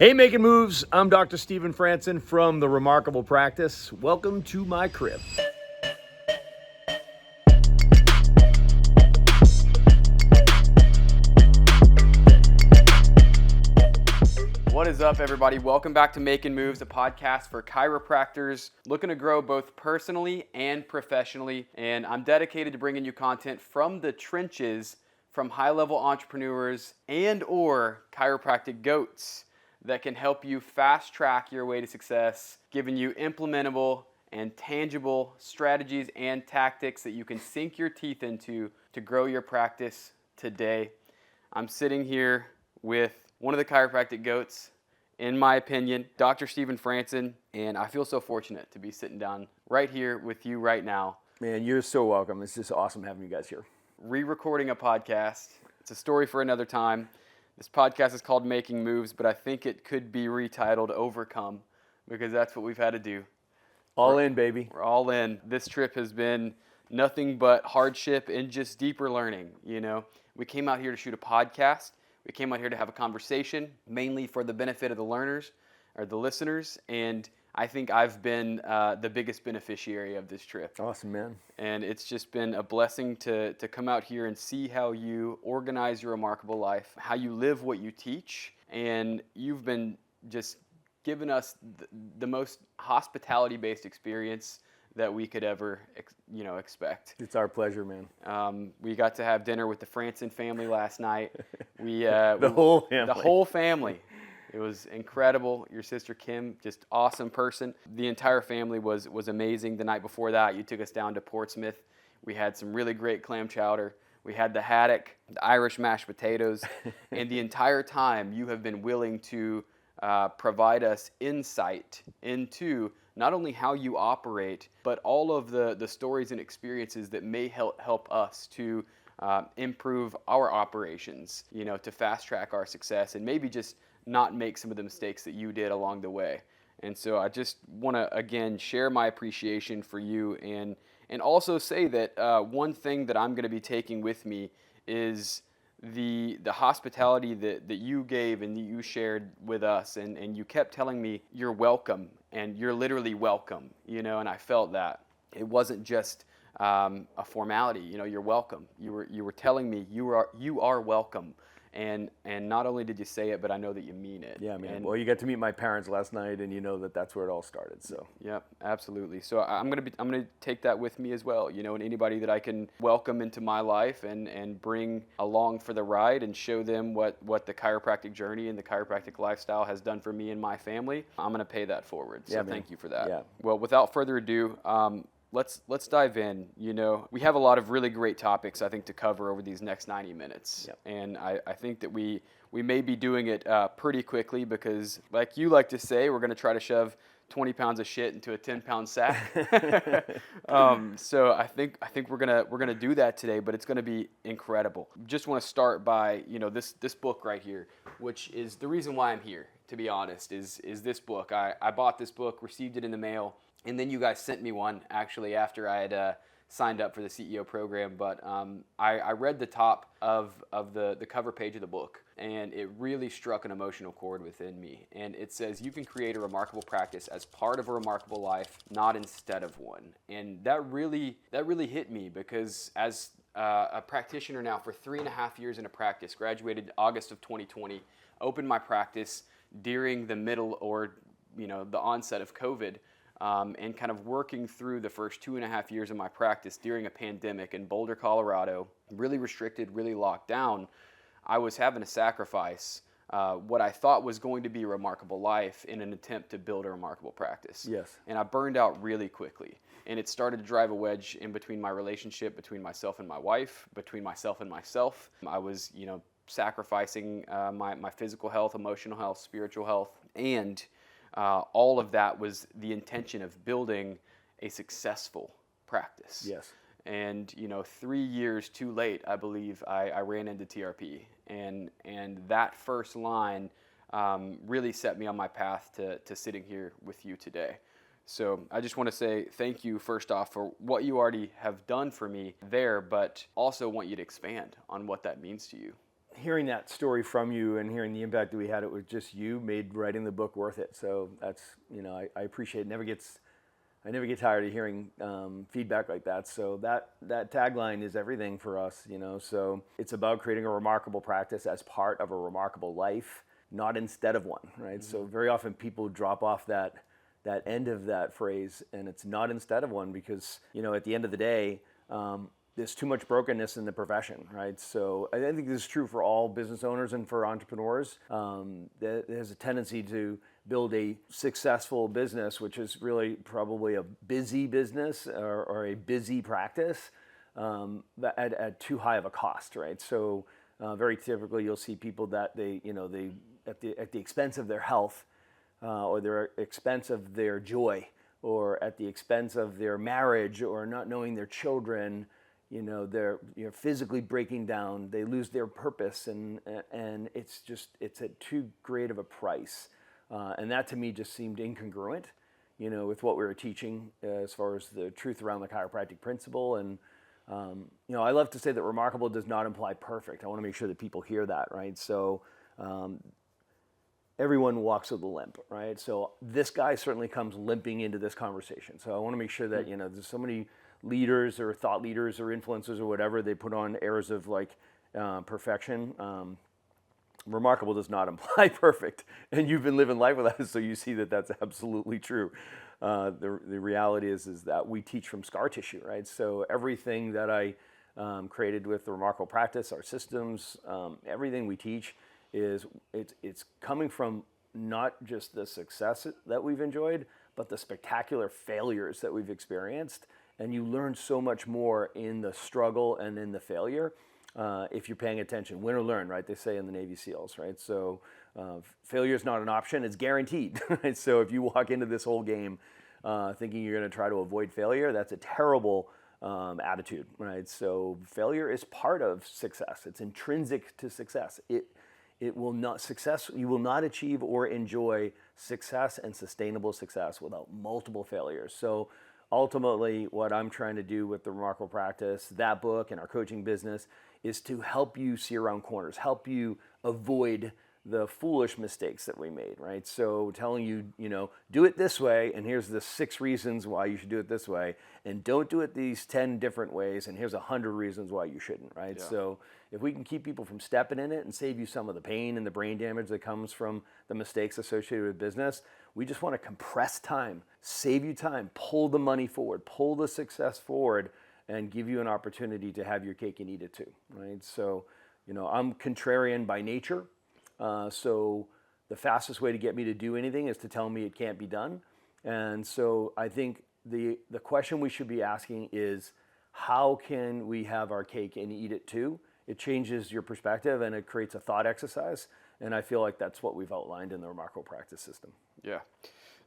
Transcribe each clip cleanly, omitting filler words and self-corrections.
Hey, Making Moves. I'm Dr. Stephen Franson from The Remarkable Practice. Welcome to my crib. What is up, everybody? Welcome back to Making Moves, a podcast for chiropractors looking to grow both personally and professionally. And I'm dedicated to bringing you content from the trenches from high-level entrepreneurs and or chiropractic goats that can help you fast-track your way to success, giving you implementable and tangible strategies and tactics that you can sink your teeth into to grow your practice today. I'm sitting here with one of the chiropractic goats, in my opinion, Dr. Stephen Franson, and I feel so fortunate to be sitting down right here with you right now. Man, you're so welcome. It's just awesome having you guys here. Re-recording a podcast. It's a story for another time. This podcast is called Making Moves, but I think it could be retitled Overcome because that's what we've had to do. All in, baby. We're all in. This trip has been nothing but hardship and just deeper learning, you know. We came out here to shoot a podcast. We came out here to have a conversation, mainly for the benefit of the learners or the listeners, and I think I've been the biggest beneficiary of this trip. Awesome, man. And it's just been a blessing to come out here and see how you organize your remarkable life, how you live what you teach, and you've been just giving us the most hospitality-based experience that we could ever, expect. It's our pleasure, man. We got to have dinner with the Franson family last night. The whole family. The whole family. It was incredible. Your sister Kim, just awesome person. The entire family was amazing. The night before that, you took us down to Portsmouth. We had some really great clam chowder. We had the haddock, the Irish mashed potatoes, and the entire time you have been willing to provide us insight into not only how you operate, but all of the stories and experiences that may help us to improve our operations, to fast track our success and maybe just not make some of the mistakes that you did along the way. And so I just want to, again, share my appreciation for you and also say that one thing that I'm going to be taking with me is the hospitality that you gave and that you shared with us, and you kept telling me you're welcome, and you're literally welcome, and I felt that. It wasn't just a formality, you're welcome. You were telling me you are welcome. And not only did you say it, but I know that you mean it. Yeah, man. Well, you got to meet my parents last night, and you know that's where it all started. So. Yep, absolutely. So I'm gonna take that with me as well. And anybody that I can welcome into my life and bring along for the ride and show them what the chiropractic journey and the chiropractic lifestyle has done for me and my family, I'm gonna pay that forward. So thank you for that. Yeah. Well, without further ado. Let's dive in. We have a lot of really great topics, I think, to cover over these next 90 minutes. Yep. And I think that we may be doing it pretty quickly because, like you like to say, we're going to try to shove 20 pounds of shit into a 10-pound sack. So I think we're gonna do that today, but it's gonna be incredible. Just want to start by this book right here, which is the reason why I'm here. To be honest, is this book. I bought this book, received it in the mail. And then you guys sent me one, actually, after I had signed up for the CEO program. But I read the top of the cover page of the book, and it really struck an emotional chord within me. And it says, you can create a remarkable practice as part of a remarkable life, not instead of one. And that really hit me because as a practitioner now for 3.5 years in a practice, graduated August of 2020, opened my practice during the middle or the onset of COVID. And kind of working through the first 2.5 years of my practice during a pandemic in Boulder, Colorado, really restricted, really locked down, I was having to sacrifice what I thought was going to be a remarkable life in an attempt to build a remarkable practice. Yes. And I burned out really quickly. And it started to drive a wedge in between my relationship, between myself and my wife, between myself and myself. I was, sacrificing my physical health, emotional health, spiritual health, and all of that was the intention of building a successful practice. Yes. And 3 years too late, I believe I ran into TRP, and that first line really set me on my path to sitting here with you today. So I just want to say thank you first off for what you already have done for me there, but also want you to expand on what that means to you. hearing that story from you and hearing the impact that we had it with just you made writing the book worth it. So that's, I appreciate it. I never get tired of hearing feedback like that. So that tagline is everything for us, So it's about creating a remarkable practice as part of a remarkable life, not instead of one, right? So very often people drop off that end of that phrase, and it's not instead of one because, at the end of the day, there's too much brokenness in the profession, right? So I think this is true for all business owners and for entrepreneurs. There's a tendency to build a successful business, which is really probably a busy business or a busy practice at too high of a cost, right? So very typically you'll see people that they at the expense of their health or their expense of their joy or at the expense of their marriage or not knowing their children, they're physically breaking down, they lose their purpose and it's at too great of a price. And that to me just seemed incongruent, with what we were teaching as far as the truth around the chiropractic principle. And, I love to say that remarkable does not imply perfect. I want to make sure that people hear that, right? So everyone walks with a limp, right? So this guy certainly comes limping into this conversation. So I want to make sure that, there's so many leaders or thought leaders or influencers or whatever, they put on airs of like perfection. Remarkable does not imply perfect, and you've been living life with us, so you see that that's absolutely true. The reality is that we teach from scar tissue, right? So everything that I created with the Remarkable Practice, our systems, everything we teach it's coming from not just the success that we've enjoyed, but the spectacular failures that we've experienced. And you learn so much more in the struggle and in the failure. If you're paying attention, win or learn, right? They say in the Navy SEALs, right? So failure is not an option; it's guaranteed. Right? So if you walk into this whole game thinking you're going to try to avoid failure, that's a terrible attitude, right? So failure is part of success; it's intrinsic to success. It will not success. You will not achieve or enjoy success and sustainable success without multiple failures. So ultimately, what I'm trying to do with the Remarkable Practice, that book, and our coaching business is to help you see around corners, help you avoid the foolish mistakes that we made, right? So telling you, do it this way, and here's the 6 reasons why you should do it this way, and don't do it these 10 different ways, and here's 100 reasons why you shouldn't, right? Yeah. So if we can keep people from stepping in it and save you some of the pain and the brain damage that comes from the mistakes associated with business, we just want to compress time, save you time, pull the money forward, pull the success forward, and give you an opportunity to have your cake and eat it too, right? So, I'm contrarian by nature. So the fastest way to get me to do anything is to tell me it can't be done. And so I think the question we should be asking is, how can we have our cake and eat it too? It changes your perspective and it creates a thought exercise. And I feel like that's what we've outlined in the Remarkable Practice system. Yeah.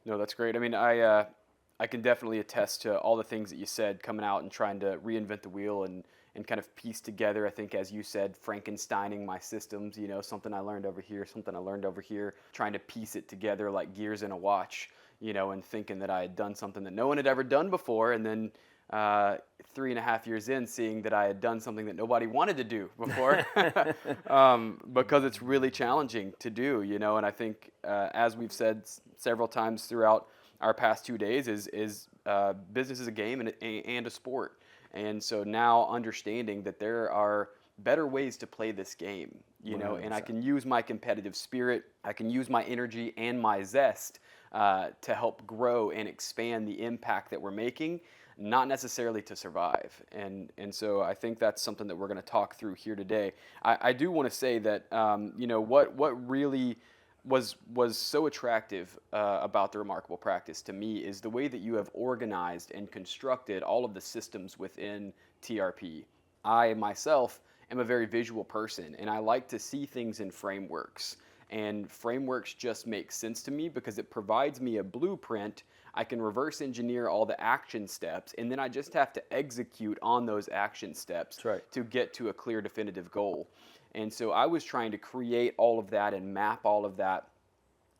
No, that's great. I mean, I can definitely attest to all the things that you said, coming out and trying to reinvent the wheel and kind of piece together, I think, as you said, Frankensteining my systems, something I learned over here, something I learned over here, trying to piece it together like gears in a watch, and thinking that I had done something that no one had ever done before. And then 3.5 years in, seeing that I had done something that nobody wanted to do before, because it's really challenging to do, and I think, as we've said several times throughout our past 2 days, is business is a game and a sport. And so now understanding that there are better ways to play this game, and I can use my competitive spirit, I can use my energy and my zest to help grow and expand the impact that we're making, not necessarily to survive. And so I think that's something that we're going to talk through here today. I do want to say that, what really was so attractive about the Remarkable Practice to me is the way that you have organized and constructed all of the systems within TRP. I myself am a very visual person, and I like to see things in frameworks. And frameworks just make sense to me because it provides me a blueprint. I can reverse engineer all the action steps, and then I just have to execute on those action steps to get to a clear, definitive goal. And so I was trying to create all of that and map all of that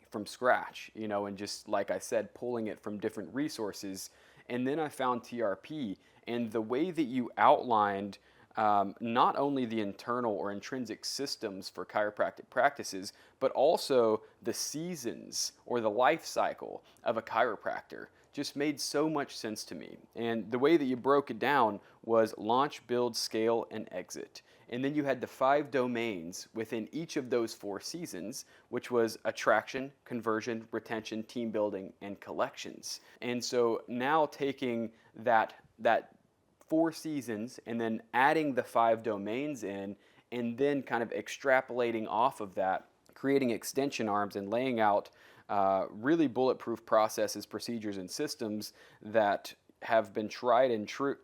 from scratch, and just, like I said, pulling it from different resources. And then I found TRP, and the way that you outlined not only the internal or intrinsic systems for chiropractic practices, but also the seasons or the life cycle of a chiropractor just made so much sense to me. And the way that you broke it down was launch, build, scale, and exit. And then you had the 5 domains within each of those 4 seasons, which was attraction, conversion, retention, team building, and collections. And so now taking that 4 seasons and then adding the 5 domains in, and then kind of extrapolating off of that, creating extension arms and laying out really bulletproof processes, procedures, and systems that have been tried and true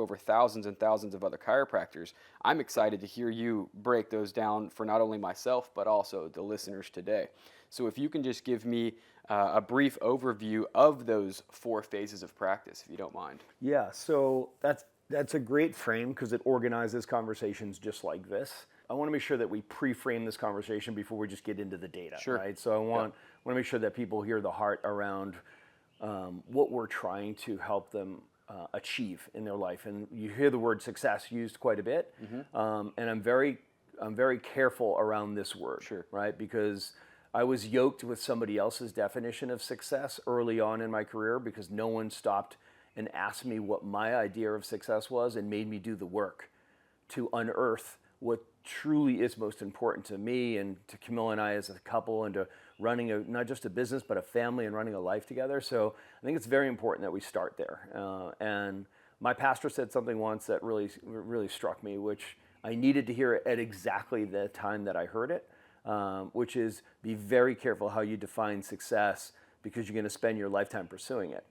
over thousands and thousands of other chiropractors. I'm excited to hear you break those down for not only myself, but also the listeners today. So if you can just give me a brief overview of those 4 phases of practice, if you don't mind. Yeah, so that's a great frame because it organizes conversations just like this. I want to make sure that we pre-frame this conversation before we just get into the data, Sure. right? So I want to make sure that people hear the heart around what we're trying to help them achieve in their life. And you hear the word success used quite a bit, and I'm very careful around this word, Sure. right? Because I was yoked with somebody else's definition of success early on in my career because no one stopped and asked me what my idea of success was and made me do the work to unearth what truly is most important to me and to Camilla and I as a couple, and to running not just a business but a family and running a life together. So I think it's very important that we start there. And my pastor said something once that really struck me, which I needed to hear at exactly the time that I heard it, which is be very careful how you define success because you're going to spend your lifetime pursuing it.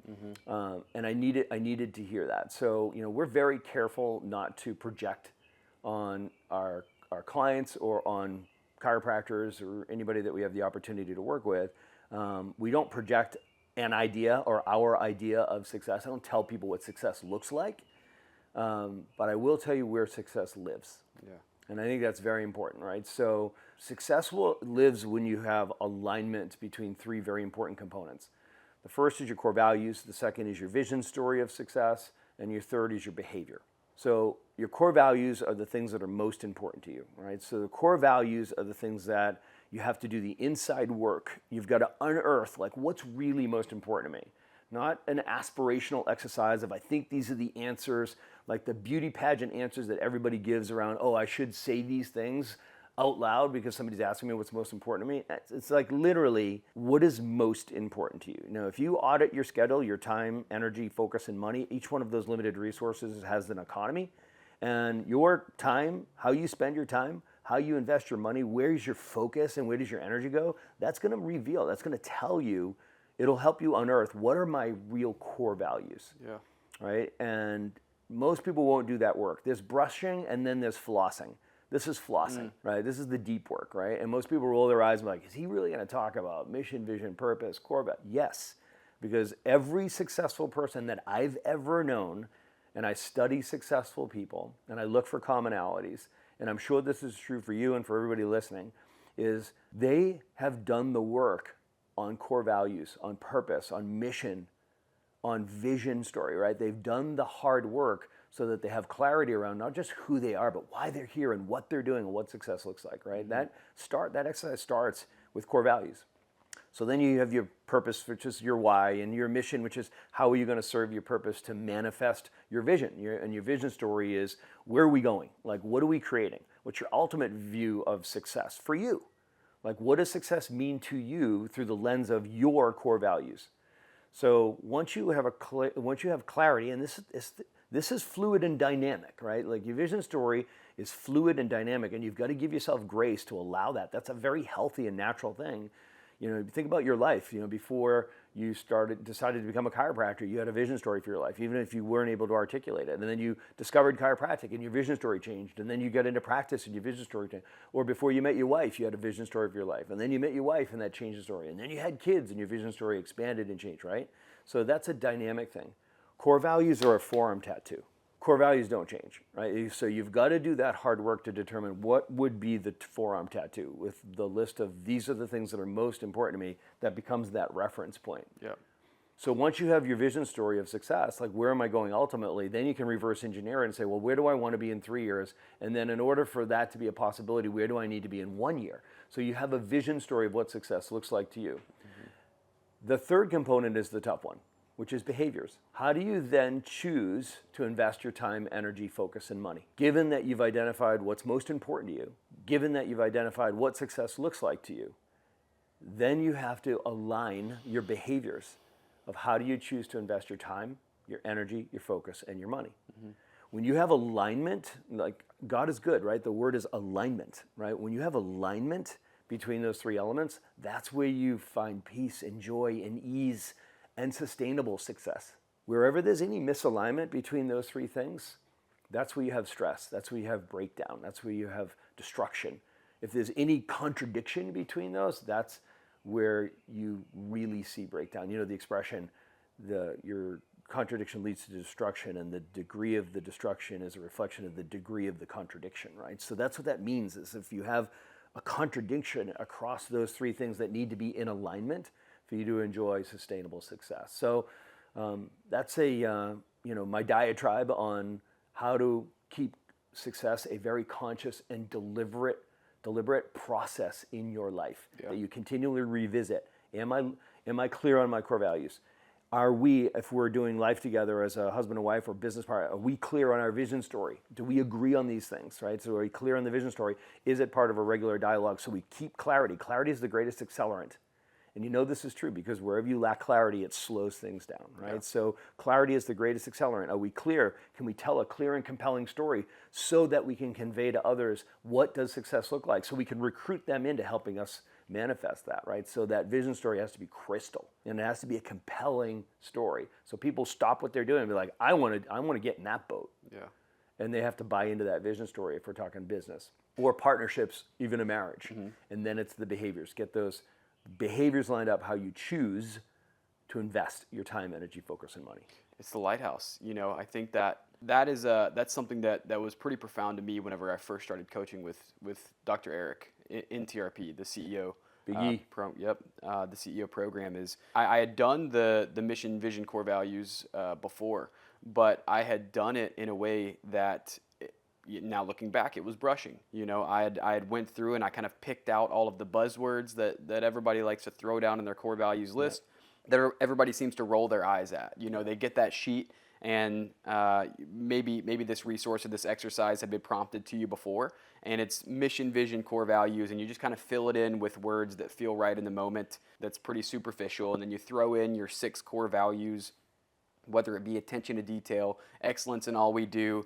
And I needed to hear that. So we're very careful not to project on our clients or on chiropractors or anybody that we have the opportunity to work with. We don't project an idea or our idea of success. I don't tell people what success looks like, but I will tell you where success lives. Yeah. And I think that's very important, right? So success lives when you have alignment between 3 very important components. The first is your core values, the second is your vision story of success, and your third is your behavior. So your core values are the things that are most important to you, right? So the core values are the things that you have to do the inside work. You've got to unearth, like, what's really most important to me. Not an aspirational exercise of I think these are the answers, like the beauty pageant answers that everybody gives around, I should say these things out loud because somebody's asking me what's most important to me. It's like literally, what is most important to you? If you audit your schedule, your time, energy, focus, and money, each one of those limited resources has an economy. And your time, how you spend your time, how you invest your money, where's your focus and where does your energy go, that's going to reveal, that's going to tell you, it'll help you unearth what are my real core values, right? And most people won't do that work. There's brushing and then there's flossing. This is flossing, right? This is the deep work, right? And most people roll their eyes and be like, is he really going to talk about mission, vision, purpose, core value? Yes, because every successful person that I've ever known, and I study successful people, and I look for commonalities, and I'm sure this is true for you and for everybody listening, is they have done the work on core values, on purpose, on mission, on vision story, right? They've done the hard work so that they have clarity around not just who they are, but why they're here and what they're doing and what success looks like, right? That exercise starts with core values. So then you have your purpose, which is your why, and your mission, which is how are you going to serve your purpose to manifest your vision. And your vision story is, where are we going? Like, what are we creating? What's your ultimate view of success for you? Like, what does success mean to you through the lens of your core values? So once you have clarity, and this is fluid and dynamic, right? Like, your vision story is fluid and dynamic, and you've got to give yourself grace to allow that. That's a very healthy and natural thing. Think about your life. Before you decided to become a chiropractor, you had a vision story for your life, even if you weren't able to articulate it. And then you discovered chiropractic, and your vision story changed. And then you got into practice, and your vision story changed. Or before you met your wife, you had a vision story for your life. And then you met your wife, and that changed the story. And then you had kids, and your vision story expanded and changed, right? So that's a dynamic thing. Core values are a forearm tattoo. Core values don't change, right? So you've got to do that hard work to determine what would be the forearm tattoo with the list of these are the things that are most important to me. That becomes that reference point. Yeah. So once you have your vision story of success, like where am I going ultimately, then you can reverse engineer it and say, well, where do I want to be in 3 years? And then in order for that to be a possibility, where do I need to be in 1 year? So you have a vision story of what success looks like to you. The third component is the tough one, which is behaviors. How do you then choose to invest your time, energy, focus, and money? Given that you've identified what's most important to you, given that you've identified what success looks like to you, then you have to align your behaviors of how do you choose to invest your time, your energy, your focus, and your money. When you have alignment, like God is good, right? The word is alignment, right? When you have alignment between those three elements, that's where you find peace and joy and ease and sustainable success. Wherever there's any misalignment between those three things, that's where you have stress, that's where you have breakdown, that's where you have destruction. If there's any contradiction between those, that's where you really see breakdown. You know the expression, your contradiction leads to destruction, and the degree of the destruction is a reflection of the degree of the contradiction, right? So that's what that means, is if you have a contradiction across those three things that need to be in alignment for you to enjoy sustainable success. So that's my diatribe on how to keep success a very conscious and deliberate process in your life that you continually revisit. Am I clear on my core values? Are we, if we're doing life together as a husband and wife or business partner, are we clear on our vision story? Do we agree on these things, right? So are we clear on the vision story? Is it part of a regular dialogue? So we keep clarity. Clarity is the greatest accelerant. And you know this is true because wherever you lack clarity, it slows things down, right? Yeah. So clarity is the greatest accelerant. Are we clear? Can we tell a clear and compelling story so that we can convey to others what does success look like? So we can recruit them into helping us manifest that, right? So that vision story has to be crystal, and it has to be a compelling story. So people stop what they're doing and be like, I want to get in that boat. Yeah. And they have to buy into that vision story if we're talking business or partnerships, even a marriage. And then it's the behaviors. Get those behaviors lined up, how you choose to invest your time, energy, focus, and money. It's the lighthouse. I think that's something that was pretty profound to me whenever I first started coaching with Dr. Eric in TRP, the CEO. Big E. The CEO program is. I had done the mission, vision, core values before, but I had done it in a way that. Now looking back, it was brushing. I had went through and I kind of picked out all of the buzzwords that everybody likes to throw down in their core values list that everybody seems to roll their eyes at. They get that sheet and maybe this resource or this exercise had been prompted to you before, and it's mission, vision, core values, and you just kind of fill it in with words that feel right in the moment. That's pretty superficial, and then you throw in your 6 core values, whether it be attention to detail, excellence in all we do,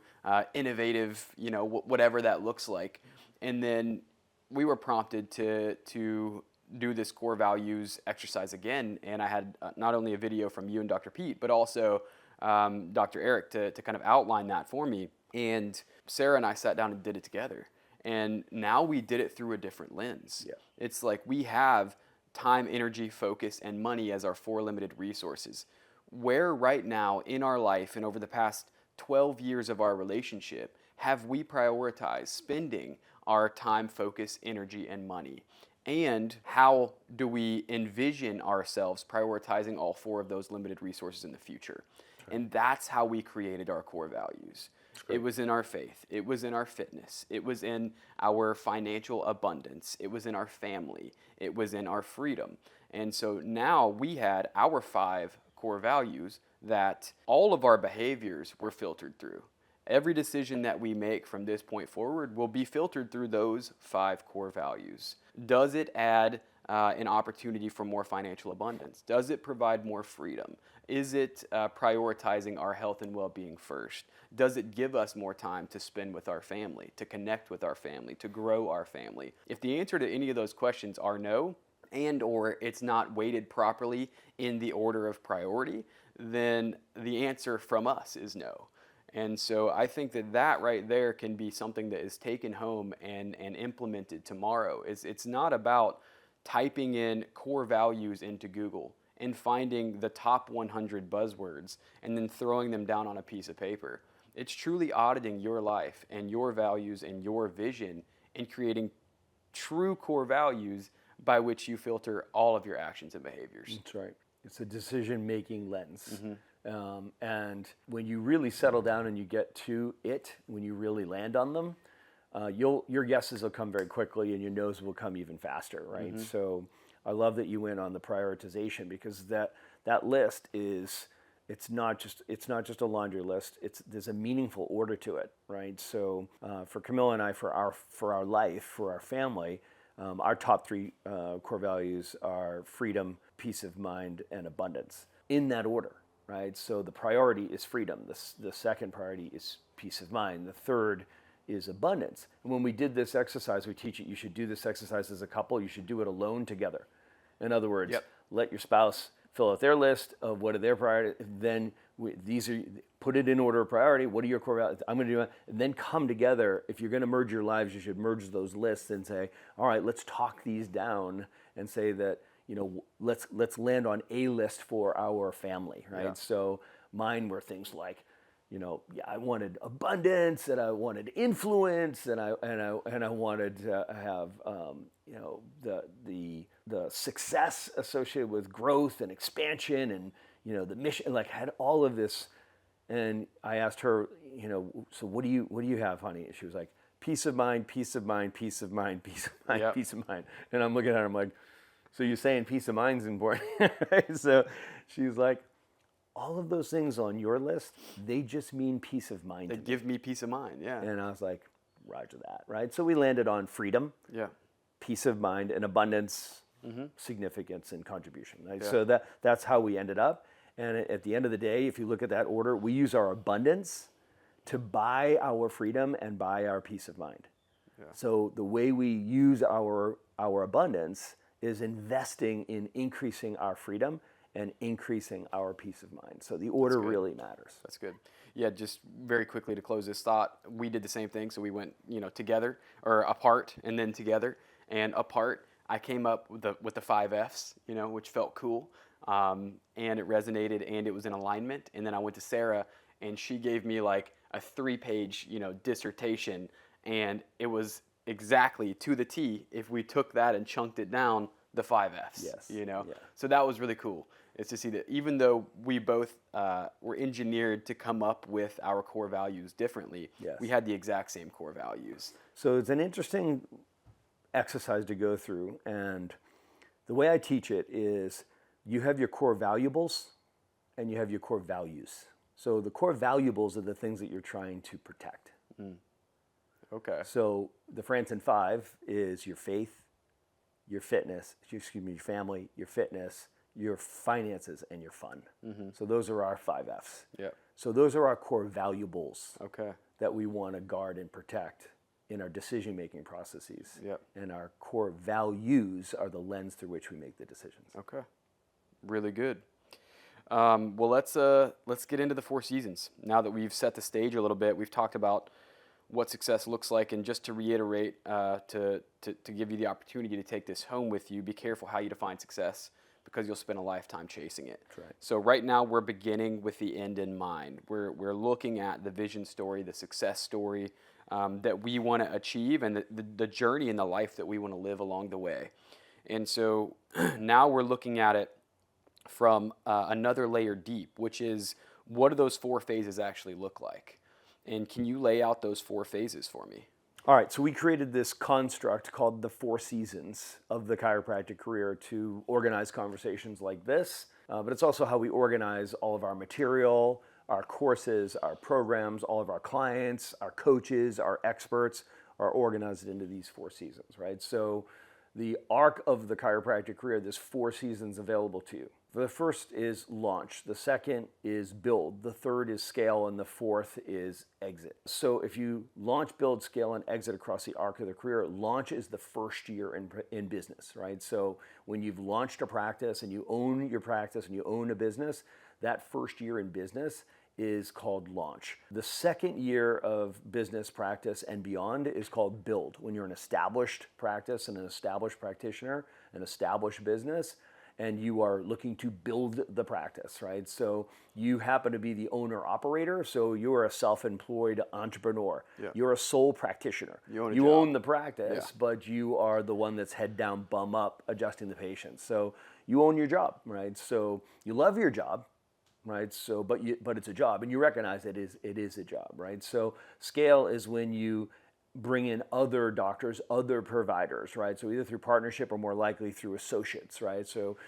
innovative, whatever that looks like. And then we were prompted to do this core values exercise again. And I had not only a video from you and Dr. Pete, but also Dr. Eric to kind of outline that for me. And Sarah and I sat down and did it together. And now we did it through a different lens. Yeah. It's like we have time, energy, focus, and money as our 4 limited resources. Where right now in our life and over the past 12 years of our relationship have we prioritized spending our time, focus, energy, and money? And how do we envision ourselves prioritizing all 4 of those limited resources in the future? Okay. And that's how we created our core values. It was in our faith. It was in our fitness. It was in our financial abundance. It was in our family. It was in our freedom. And so now we had our 5 core values that all of our behaviors were filtered through. Every decision that we make from this point forward will be filtered through those 5 core values. Does it add an opportunity for more financial abundance? Does it provide more freedom? Is it prioritizing our health and well-being first? Does it give us more time to spend with our family, to connect with our family, to grow our family? If the answer to any of those questions are no, and or it's not weighted properly in the order of priority, then the answer from us is no. And so I think that right there can be something that is taken home and implemented tomorrow. It's not about typing in core values into Google and finding the top 100 buzzwords and then throwing them down on a piece of paper. It's truly auditing your life and your values and your vision and creating true core values by which you filter all of your actions and behaviors. That's right. It's a decision-making lens. And when you really settle down and you get to it, when you really land on them, your yeses will come very quickly and your no's will come even faster, right? So I love that you went on the prioritization, because that list is, it's not just a laundry list. There's a meaningful order to it, right? So for Camilla and I, for our life, for our family, our top three core values are freedom, peace of mind, and abundance, in that order, right? So the priority is freedom. The second priority is peace of mind. The third is abundance. And when we did this exercise, we teach it, you should do this exercise as a couple. You should do it alone together. In other words, let your spouse fill out their list of what are their priorities. Then put it in order of priority. What are your core values? I'm going to do it. And then come together. If you're going to merge your lives, you should merge those lists and say, all right, let's talk these down and say that, let's land on a list for our family, right? Yeah. So mine were things like, I wanted abundance, and I wanted influence, and I wanted to have the success associated with growth and expansion, and the mission. Like, had all of this, and I asked her, so what do you have, honey? And she was like, peace of mind, peace of mind, peace of mind, peace of mind, peace of mind. And I'm looking at her, I'm like, so you're saying peace of mind's important, right? So she's like, all of those things on your list, they just mean peace of mind. They give me peace of mind, yeah. And I was like, roger that, right? So we landed on freedom, peace of mind, and abundance, significance, and contribution, right? Yeah. So that's how we ended up. And at the end of the day, if you look at that order, we use our abundance to buy our freedom and buy our peace of mind. Yeah. So the way we use our abundance is investing in increasing our freedom and increasing our peace of mind. So the order really matters. That's good. Yeah, just very quickly to close this thought, we did the same thing. So we went, together, or apart, and then together. And apart, I came up with the 5 Fs, which felt cool. And it resonated, and it was in alignment. And then I went to Sarah, and she gave me like a 3-page, dissertation. And it was exactly to the T, if we took that and chunked it down, the 5 Fs. Yes. Yeah. So that was really cool. It's to see that even though we both were engineered to come up with our core values differently, we had the exact same core values. So it's an interesting exercise to go through. And the way I teach it is, you have your core valuables and you have your core values. So the core valuables are the things that you're trying to protect. Okay. So the Franson 5 is your faith, your fitness, your family, your fitness, your finances, and your fun. So those are our 5 Fs. Yeah. So those are our core valuables that we want to guard and protect in our decision-making processes. Yep. And our core values are the lens through which we make the decisions. Okay. Really good. Well, let's get into the 4 seasons. Now that we've set the stage a little bit, we've talked about what success looks like, and just to reiterate, to give you the opportunity to take this home with you, be careful how you define success, because you'll spend a lifetime chasing it. Right. So right now we're beginning with the end in mind. We're looking at the vision story, the success story that we want to achieve, and the journey in the life that we want to live along the way. And so now we're looking at it from another layer deep, which is, what do those 4 phases actually look like? And can you lay out those 4 phases for me? All right, so we created this construct called the 4 seasons of the chiropractic career to organize conversations like this, but it's also how we organize all of our material, our courses, our programs, all of our clients, our coaches, our experts are organized into these 4 seasons, right? So the arc of the chiropractic career, there's 4 seasons available to you. The first is launch, the second is build, the third is scale, and the fourth is exit. So if you launch, build, scale, and exit across the arc of the career, launch is the first year in business, right? So when you've launched a practice and you own your practice and you own a business, that first year in business is called launch. The second year of business practice and beyond is called build. When you're an established practice and an established practitioner, an established business, and you are looking to build the practice, right? So you happen to be the owner operator, so you're a self-employed entrepreneur. Yeah. You're a sole practitioner. You own the practice, but you are the one that's head down, bum up, adjusting the patients. So you own your job, right? So you love your job, right? So, but it's a job, and you recognize it is a job, right? So scale is when you bring in other doctors, other providers, right? So either through partnership or more likely through associates, right? So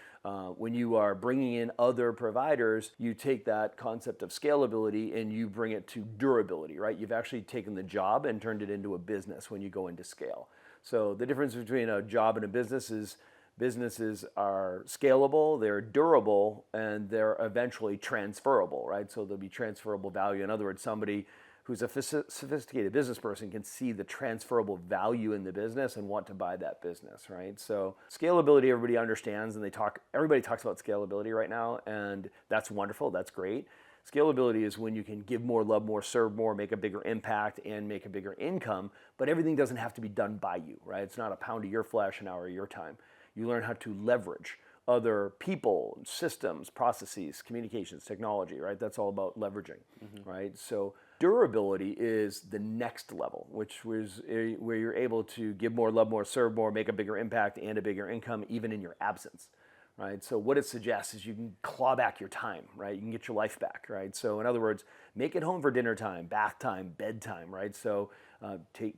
when you are bringing in other providers, you take that concept of scalability and you bring it to durability, right? You've actually taken the job and turned it into a business when you go into scale. So the difference between a job and a business is businesses are scalable, they're durable, and they're eventually transferable, right? So there'll be transferable value. In other words, somebody who's a sophisticated business person can see the transferable value in the business and want to buy that business, right? So scalability, everybody understands, and everybody talks about scalability right now, and that's wonderful, that's great. Scalability is when you can give more, love more, serve more, make a bigger impact, and make a bigger income, but everything doesn't have to be done by you, right? It's not a pound of your flesh, an hour of your time. You learn how to leverage other people, systems, processes, communications, technology, right? That's all about leveraging, right? So durability is the next level, which was where you're able to give more, love more, serve more, make a bigger impact and a bigger income even in your absence, right? So what it suggests is you can claw back your time, right? You can get your life back, right? So in other words, make it home for dinner time, bath time, bedtime, right? So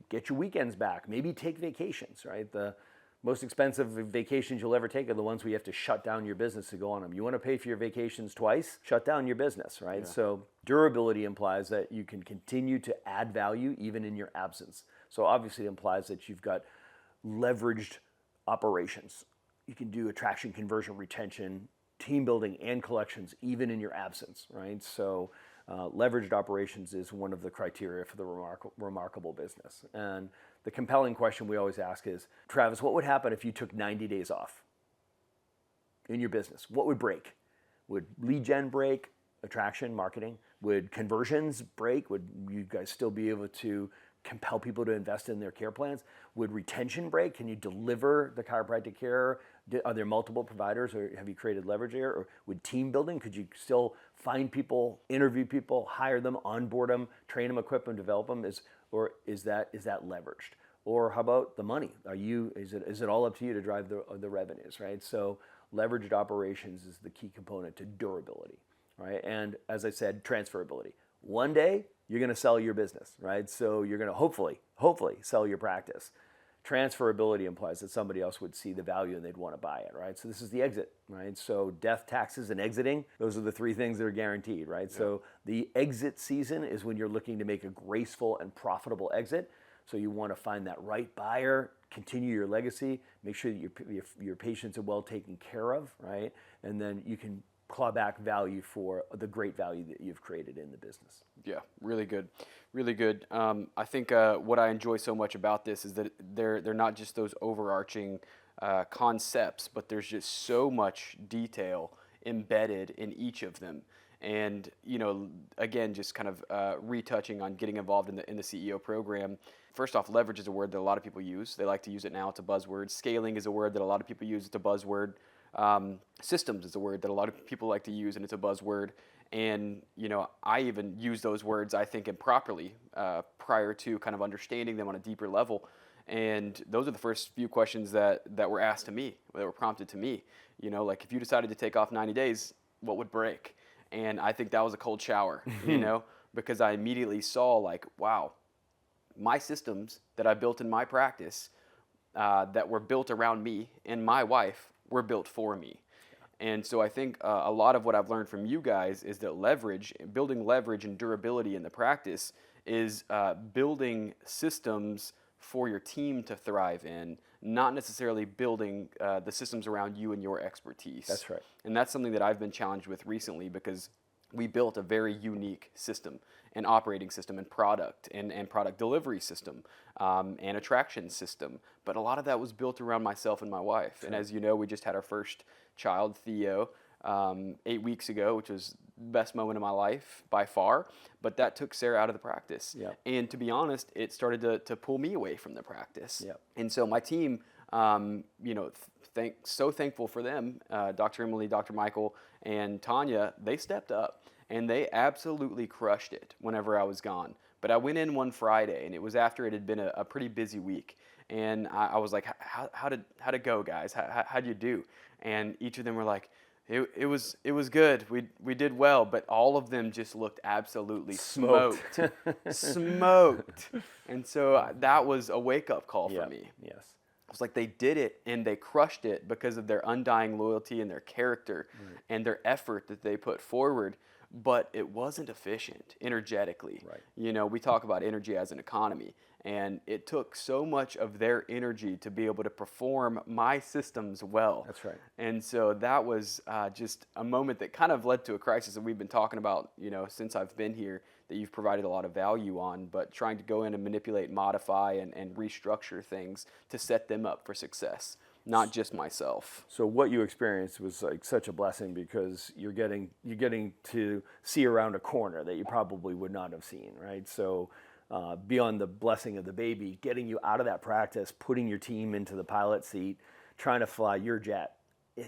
get your weekends back, maybe take vacations, right? The most expensive vacations you'll ever take are the ones where you have to shut down your business to go on them. You want to pay for your vacations twice? Shut down your business, right? Yeah. So durability implies that you can continue to add value even in your absence. So obviously it implies that you've got leveraged operations. You can do attraction, conversion, retention, team building, and collections even in your absence, right? So leveraged operations is one of the criteria for the remarkable business. And the compelling question we always ask is, Travis, what would happen if you took 90 days off in your business? What would break? Would lead gen break? Attraction, marketing? Would conversions break? Would you guys still be able to compel people to invest in their care plans? Would retention break? Can you deliver the chiropractic care? Are there multiple providers, or have you created leverage there? Or would team building, could you still find people, interview people, hire them, onboard them, train them, equip them, develop them? Is that leveraged? Or how about the money? Is it all up to you to drive the revenues, right? So leveraged operations is the key component to durability, right? And as I said, transferability. One day you're going to sell your business, right? So you're going to hopefully sell your practice. Transferability implies that somebody else would see the value and they'd want to buy it, right? So this is the exit, right? So death, taxes, and exiting, those are the three things that are guaranteed, right? Yeah. So the exit season is when you're looking to make a graceful and profitable exit. So you want to find that right buyer, continue your legacy, make sure that your patients are well taken care of, right? And then you can claw back value for the great value that you've created in the business. Yeah, really good, really good. I think what I enjoy so much about this is that they're not just those overarching concepts, but there's just so much detail embedded in each of them. And again, just kind of retouching on getting involved in the CEO program. First off, leverage is a word that a lot of people use. They like to use it now. It's a buzzword. Scaling is a word that a lot of people use. It's a buzzword. Systems is a word that a lot of people like to use, and it's a buzzword. And I even use those words, I think, improperly prior to kind of understanding them on a deeper level. And those are the first few questions that were asked to me, that were prompted to me. Like if you decided to take off 90 days, what would break? And I think that was a cold shower, because I immediately saw like, wow, my systems that I built in my practice that were built around me and my wife were built for me. And so I think a lot of what I've learned from you guys is that building leverage and durability in the practice is building systems for your team to thrive in, not necessarily building the systems around you and your expertise. That's right. And that's something that I've been challenged with recently, because we built a very unique system, an operating system, and product delivery system, and attraction system. But a lot of that was built around myself and my wife. Sure. And as you know, we just had our first child, Theo, 8 weeks ago, which was the best moment of my life by far. But that took Sarah out of the practice. Yep. And to be honest, it started to pull me away from the practice. Yep. And so my team, so thankful for them, Dr. Emily, Dr. Michael, and Tanya, they stepped up and they absolutely crushed it whenever I was gone. But I went in one Friday, and it was after it had been a pretty busy week. And I was like, how did it go, guys? How'd you do? And each of them were like, it was good. We did well, but all of them just looked absolutely smoked, smoked. And so that was a wake up call for me. Yes. It was like they did it and they crushed it because of their undying loyalty and their character and their effort that they put forward. But it wasn't efficient energetically. Right. You know, we talk about energy as an economy, and it took so much of their energy to be able to perform my systems well. That's right. And so that was just a moment that kind of led to a crisis that we've been talking about, you know, since I've been here, that you've provided a lot of value on, but trying to go in and manipulate, modify, and restructure things to set them up for success, not just myself. So what you experienced was like such a blessing because you're getting to see around a corner that you probably would not have seen, right? So beyond the blessing of the baby, getting you out of that practice, putting your team into the pilot seat, trying to fly your jet,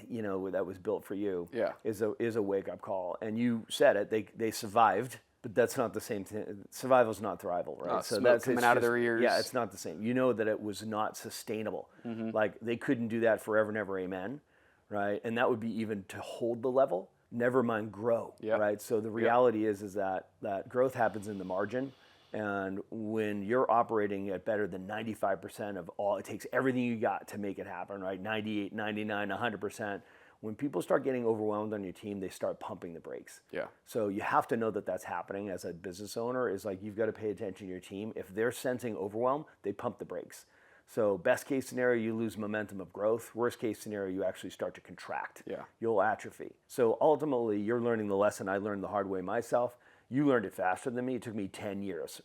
you know, that was built for you, is a wake up call. And you said it, they survived. But that's not the same thing. Survival's not thrival, right? So that's coming out of their ears. Yeah, it's not the same. You know that it was not sustainable. Like they couldn't do that forever and ever, amen, right? And that would be even to hold the level, never mind grow, right? So the reality is that growth happens in the margin. And when you're operating at better than 95% of all, it takes everything you got to make it happen, right? 98, 99, 100%. When people start getting overwhelmed on your team, they start pumping the brakes. Yeah. So you have to know that that's happening as a business owner. Is like you've got to pay attention to your team. If they're sensing overwhelm, they pump the brakes. So best case scenario, you lose momentum of growth. Worst case scenario, you actually start to contract. Yeah. You'll atrophy. So ultimately, you're learning the lesson I learned the hard way myself. You learned it faster than me. It took me 10 years.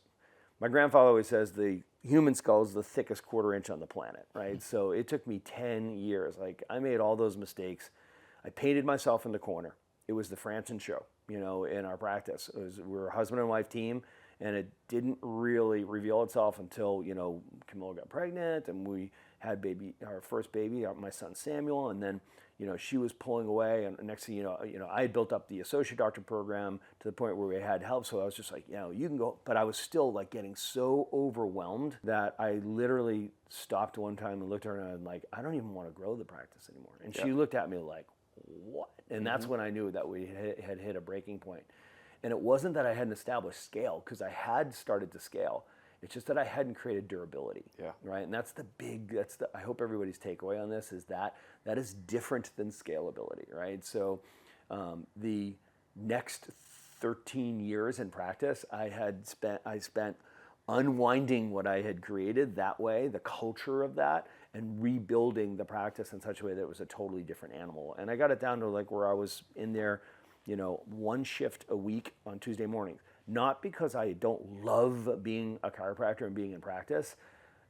My grandfather always says the human skull is the thickest quarter-inch on the planet, right? So it took me 10 years. Like I made all those mistakes. I painted myself in the corner. It was the Franson show, you know, in our practice. We were a husband and wife team, and it didn't really reveal itself until, you know, Camilla got pregnant and we had our first baby, my son Samuel, and then, you know, she was pulling away, and next thing you know, I had built up the associate doctor program to the point where we had help, so I was just like, you know, you can go, but I was still like getting so overwhelmed that I literally stopped one time and looked at her and I'm like, I don't even want to grow the practice anymore. And she looked at me like, what? And that's when I knew that we had hit a breaking point. And it wasn't that I hadn't established scale, because I had started to scale. It's just that I hadn't created durability, right? And I hope everybody's takeaway on this is that is different than scalability, right? So the next 13 years in practice, I spent unwinding what I had created that way, the culture of that, and rebuilding the practice in such a way that it was a totally different animal. And I got it down to like where I was in there, you know, one shift a week on Tuesday mornings. Not because I don't love being a chiropractor and being in practice.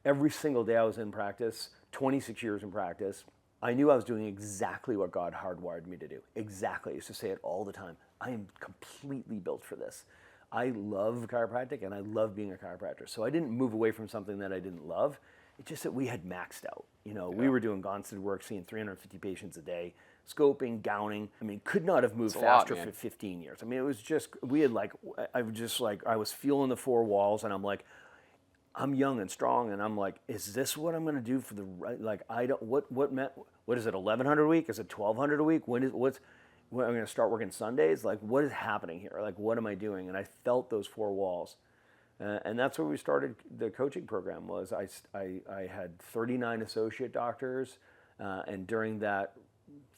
Every single day I was in practice, 26 years in practice, I knew I was doing exactly what God hardwired me to do. Exactly. I used to say it all the time. I am completely built for this. I love chiropractic and I love being a chiropractor. So I didn't move away from something that I didn't love. It's just that we had maxed out. You know, we were doing constant work, seeing 350 patients a day, scoping, gowning. I mean, could not have moved faster for 15 years. I mean, it was just, I was feeling the four walls, and I'm like, I'm young and strong, and I'm like, is this what I'm going to do for the right? Like, I don't. What is it? 1,100 a week? Is it 1,200 a week? When I'm going to start working Sundays? Like, what is happening here? Like, what am I doing? And I felt those four walls. And that's where we started the coaching program. Was I had 39 associate doctors, and during that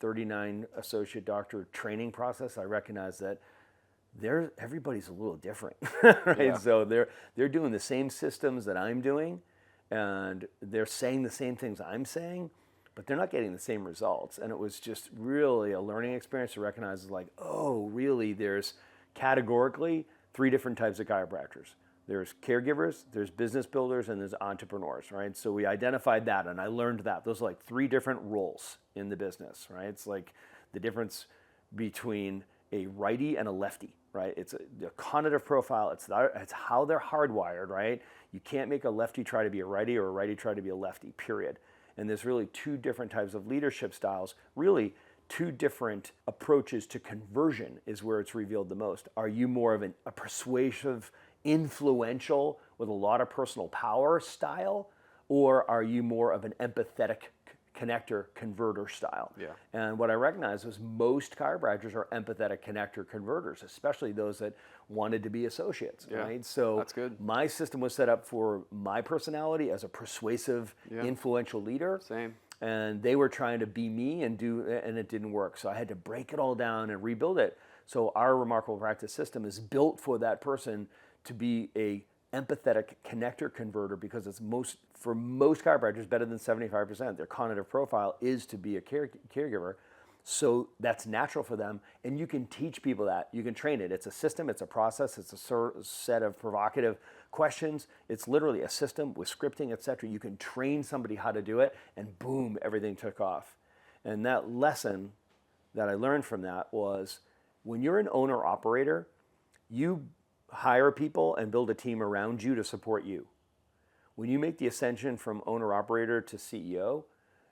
39 associate doctor training process, I recognized that everybody's a little different, right? Yeah. So they're doing the same systems that I'm doing, and they're saying the same things I'm saying, but they're not getting the same results. And it was just really a learning experience to recognize, like, oh, really? There's categorically 3 different types of chiropractors. There's caregivers, there's business builders, and there's entrepreneurs, right? So we identified that, and I learned that. Those are like 3 different roles in the business, right? It's like the difference between a righty and a lefty, right? It's the cognitive profile. It's how they're hardwired, right? You can't make a lefty try to be a righty or a righty try to be a lefty, period. And there's really 2 different types of leadership styles, really 2 different approaches to conversion is where it's revealed the most. Are you more of a persuasive, influential, with a lot of personal power style? or are you more of an empathetic connector converter style? Yeah. And what I recognize is most chiropractors are empathetic connector converters, especially those that wanted to be associates, Yeah, right? So that's good. my system was set up for my personality as a persuasive, influential leader. Same. And they were trying to be me and it didn't work. So I had to break it all down and rebuild it. So our Remarkable Practice system is built for that person to be a empathetic connector converter, because it's for most chiropractors better than 75%. Their cognitive profile is to be a caregiver. So that's natural for them, and you can teach people that. You can train it. It's a system, it's a process, it's a set of provocative questions. It's literally a system with scripting, etc. You can train somebody how to do it, and boom, everything took off. And that lesson that I learned from that was, when you're an owner-operator, you hire people and build a team around you to support you. When you make the ascension from owner-operator to CEO,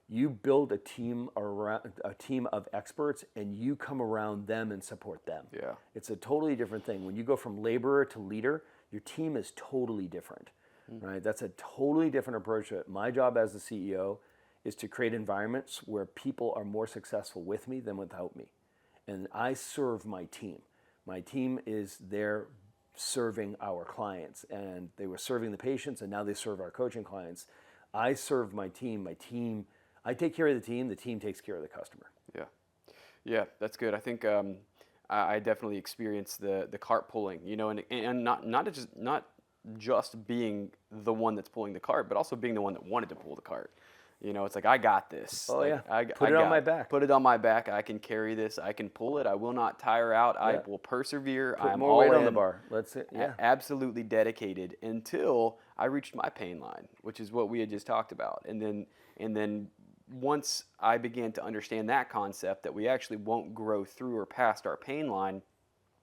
you build a team of experts, and you come around them and support them. Yeah. It's a totally different thing. When you go from laborer to leader, your team is totally different, right? That's a totally different approach to it. My job as the CEO is to create environments where people are more successful with me than without me. And I serve my team. My team is there serving our clients, and they were serving the patients, and now they serve our coaching clients. I serve my team. I take care of the team takes care of the customer. Yeah. Yeah, that's good. I think I definitely experienced the cart pulling, and not just being the one that's pulling the cart, but also being the one that wanted to pull the cart. It's like, I got this. Oh, like, yeah. Put it on my back. Put it on my back. I can carry this. I can pull it. I will not tire out. Yeah. I will persevere. Put I'm more all weight in. on the bar. Absolutely dedicated until I reached my pain line, which is what we had just talked about. And then once I began to understand that concept, that we actually won't grow through or past our pain line,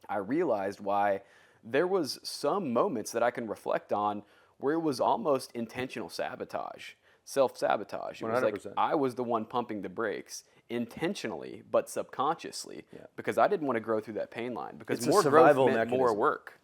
I realized why there was some moments that I can reflect on where it was almost intentional sabotage, self-sabotage. It was like 100%. I was the one pumping the brakes intentionally, but subconsciously, because I didn't want to grow through that pain line, because It's a more survival growth meant more mechanism. work.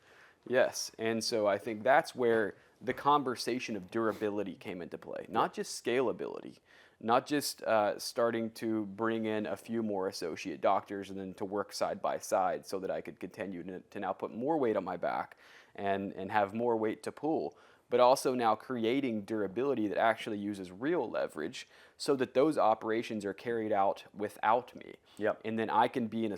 Yes, and so I think that's where the conversation of durability came into play, not just scalability, not just starting to bring in a few more associate doctors and then to work side by side so that I could continue to now put more weight on my back and have more weight to pull, but also now creating durability that actually uses real leverage so that those operations are carried out without me. Yep. And then I can be in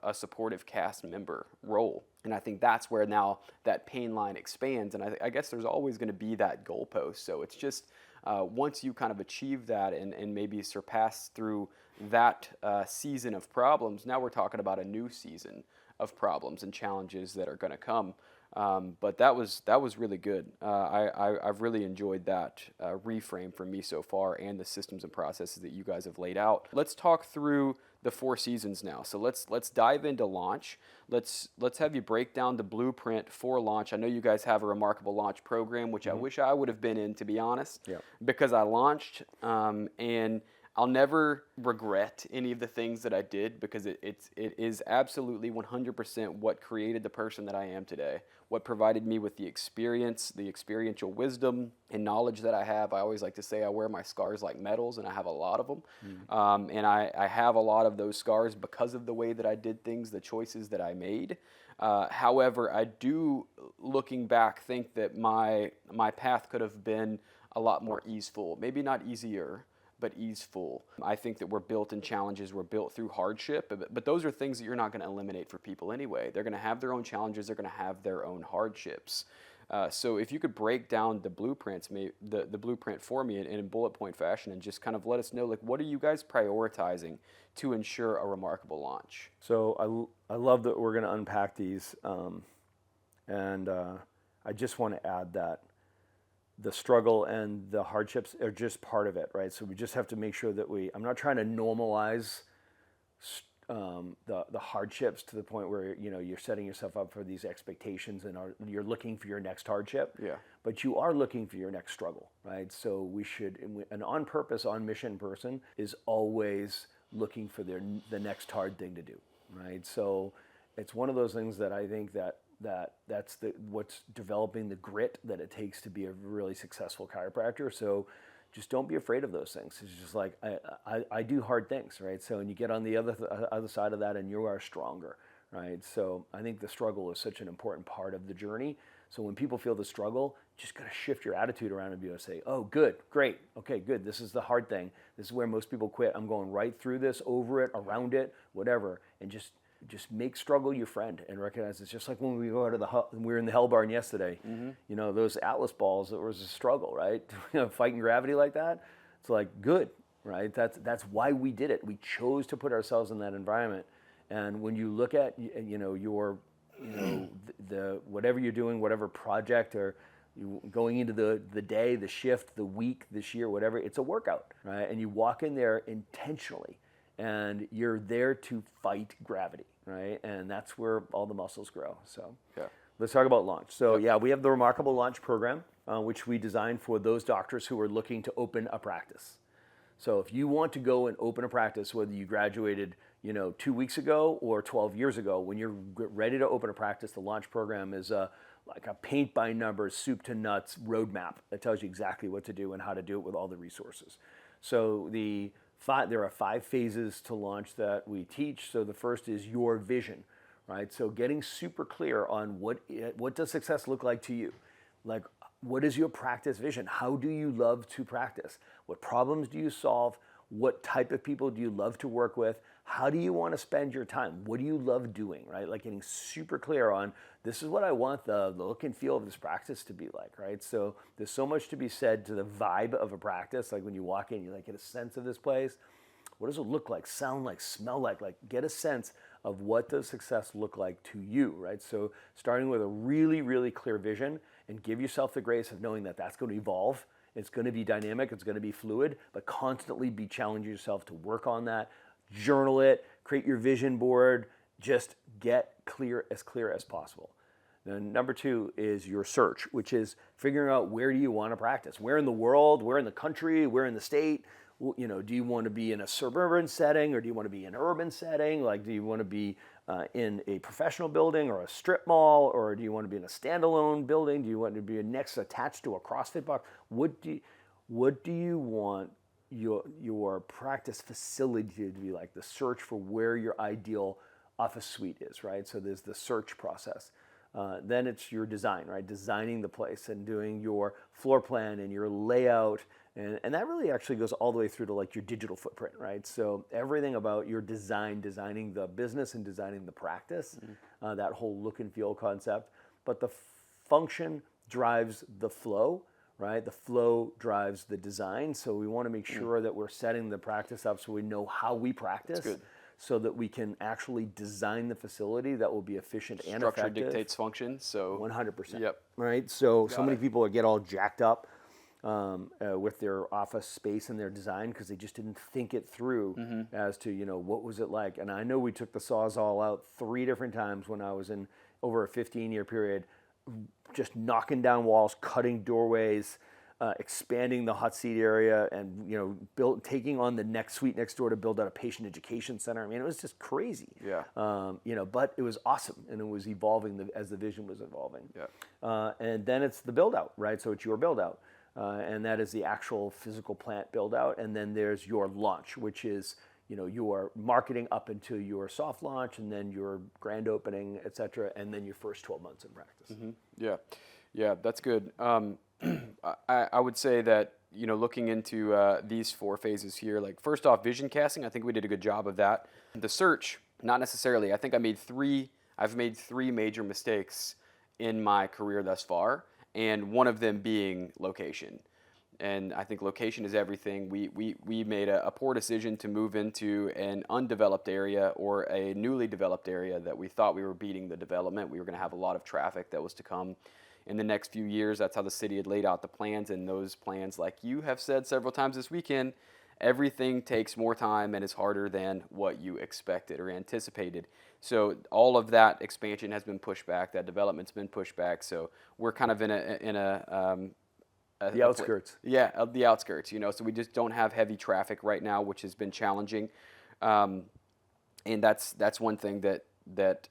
a supportive cast member role. And I think that's where now that pain line expands. And I guess there's always going to be that goalpost. So it's just once you kind of achieve that and maybe surpass through that season of problems, now we're talking about a new season of problems and challenges that are going to come. But that was really good. I've really enjoyed that reframe for me so far, and the systems and processes that you guys have laid out. Let's talk through the 4 seasons now. So let's dive into launch. Let's have you break down the blueprint for launch. I know you guys have a remarkable launch program, which I wish I would have been in, to be honest, because I launched and I'll never regret any of the things that I did, because it is absolutely 100% what created the person that I am today, what provided me with the experience, the experiential wisdom and knowledge that I have. I always like to say I wear my scars like medals, and I have a lot of them. And I have a lot of those scars because of the way that I did things, the choices that I made. However, I do, looking back, think that my path could have been a lot more easeful. Maybe not easier, but easeful. I think that we're built in challenges, we're built through hardship, but those are things that you're not going to eliminate for people anyway. They're going to have their own challenges, they're going to have their own hardships. So if you could break down the blueprints, the blueprint for me in bullet point fashion, and just kind of let us know, like, what are you guys prioritizing to ensure a remarkable launch? So I love that we're going to unpack these, and I just want to add that the struggle and the hardships are just part of it, right? So we just have to make sure that I'm not trying to normalize the hardships to the point where you're setting yourself up for these expectations and you're looking for your next hardship. Yeah. But you are looking for your next struggle, right? So we should, an on purpose, on mission person is always looking for the next hard thing to do, right? So it's one of those things that I think that that's what's developing the grit that it takes to be a really successful chiropractor. So just don't be afraid of those things. It's just like I do hard things, right? So, and you get on the other side of that, and you are stronger, right? So I think the struggle is such an important part of the journey. So when people feel the struggle, just gotta shift your attitude around and be able to say, oh, good, great, okay, good. This is the hard thing. This is where most people quit. I'm going right through this, over it, around it, whatever, and just make struggle your friend and recognize it's just like when we go out of we were in the Hell Barn yesterday. You know, those Atlas balls, it was a struggle, right? Fighting gravity like that. It's like, good, right? That's why we did it. We chose to put ourselves in that environment. And when you look at, the whatever you're doing, whatever project or you going into the day, the shift, the week, this year, whatever, it's a workout, right? And you walk in there intentionally. And you're there to fight gravity, right? And that's where all the muscles grow. So let's talk about launch. So we have the Remarkable Launch program, which we designed for those doctors who are looking to open a practice. So if you want to go and open a practice, whether you graduated 2 weeks ago or 12 years ago, when you're ready to open a practice, the launch program is like a paint by numbers, soup to nuts roadmap that tells you exactly what to do and how to do it with all the resources. So there are 5 phases to launch that we teach. So the first is your vision, right? So getting super clear on what does success look like to you? Like, what is your practice vision? How do you love to practice? What problems do you solve? What type of people do you love to work with? How do you want to spend your time? What do you love doing, right? Like getting super clear on this is what I want the look and feel of this practice to be like, right? So there's so much to be said to the vibe of a practice. Like when you walk in, you like get a sense of this place. What does it look like, sound like, smell like get a sense of what does success look like to you, right? So starting with a really, really clear vision and give yourself the grace of knowing that that's going to evolve. It's going to be dynamic, it's going to be fluid, but constantly be challenging yourself to work on that. Journal it, create your vision board, just get clear as possible. Then number 2 is your search, which is figuring out where do you want to practice? Where in the world, where in the country, where in the state? Do you want to be in a suburban setting or do you want to be in an urban setting? Like, do you want to be in a professional building or a strip mall, or do you want to be in a standalone building? Do you want to be attached to a CrossFit box? What do you want your practice facility to be like? The search for where your ideal office suite is, right? So there's the search process. Then it's your design, right? Designing the place and doing your floor plan and your layout. And that really actually goes all the way through to like your digital footprint, right? So everything about your designing the business and designing the practice, that whole look and feel concept. But the function drives the flow, right? The flow drives the design. So we want to make sure that we're setting the practice up so we know how we practice. So that we can actually design the facility that will be efficient and effective. Structure dictates function, so 100%. Yep. Right. So many people get all jacked up with their office space and their design because they just didn't think it through as to what was it like. And I know we took the Sawzall out 3 different times when I was in over a 15-year period, just knocking down walls, cutting doorways. Expanding the hot seat area and taking on the next suite next door to build out a patient education center. I mean, it was just crazy. But it was awesome and it was evolving as the vision was evolving. And then it's the build out, right? So it's your build out, and that is the actual physical plant build out. And then there's your launch, which is your marketing up into your soft launch and then your grand opening, et cetera, and then your first 12 months in practice. Yeah, that's good. I would say that, looking into these 4 phases here, like first off, vision casting, I think we did a good job of that. The search, not necessarily. I think I've made 3 major mistakes in my career thus far, and one of them being location. And I think location is everything. We made a poor decision to move into an undeveloped area or a newly developed area that we thought we were beating the development. We were going to have a lot of traffic that was to come in the next few years. That's how the city had laid out the plans, and those plans, like you have said several times this weekend, everything takes more time and is harder than what you expected or anticipated. So all of that expansion has been pushed back. That development's been pushed back. So we're kind of the outskirts. The outskirts. So we just don't have heavy traffic right now, which has been challenging. And that's one thing that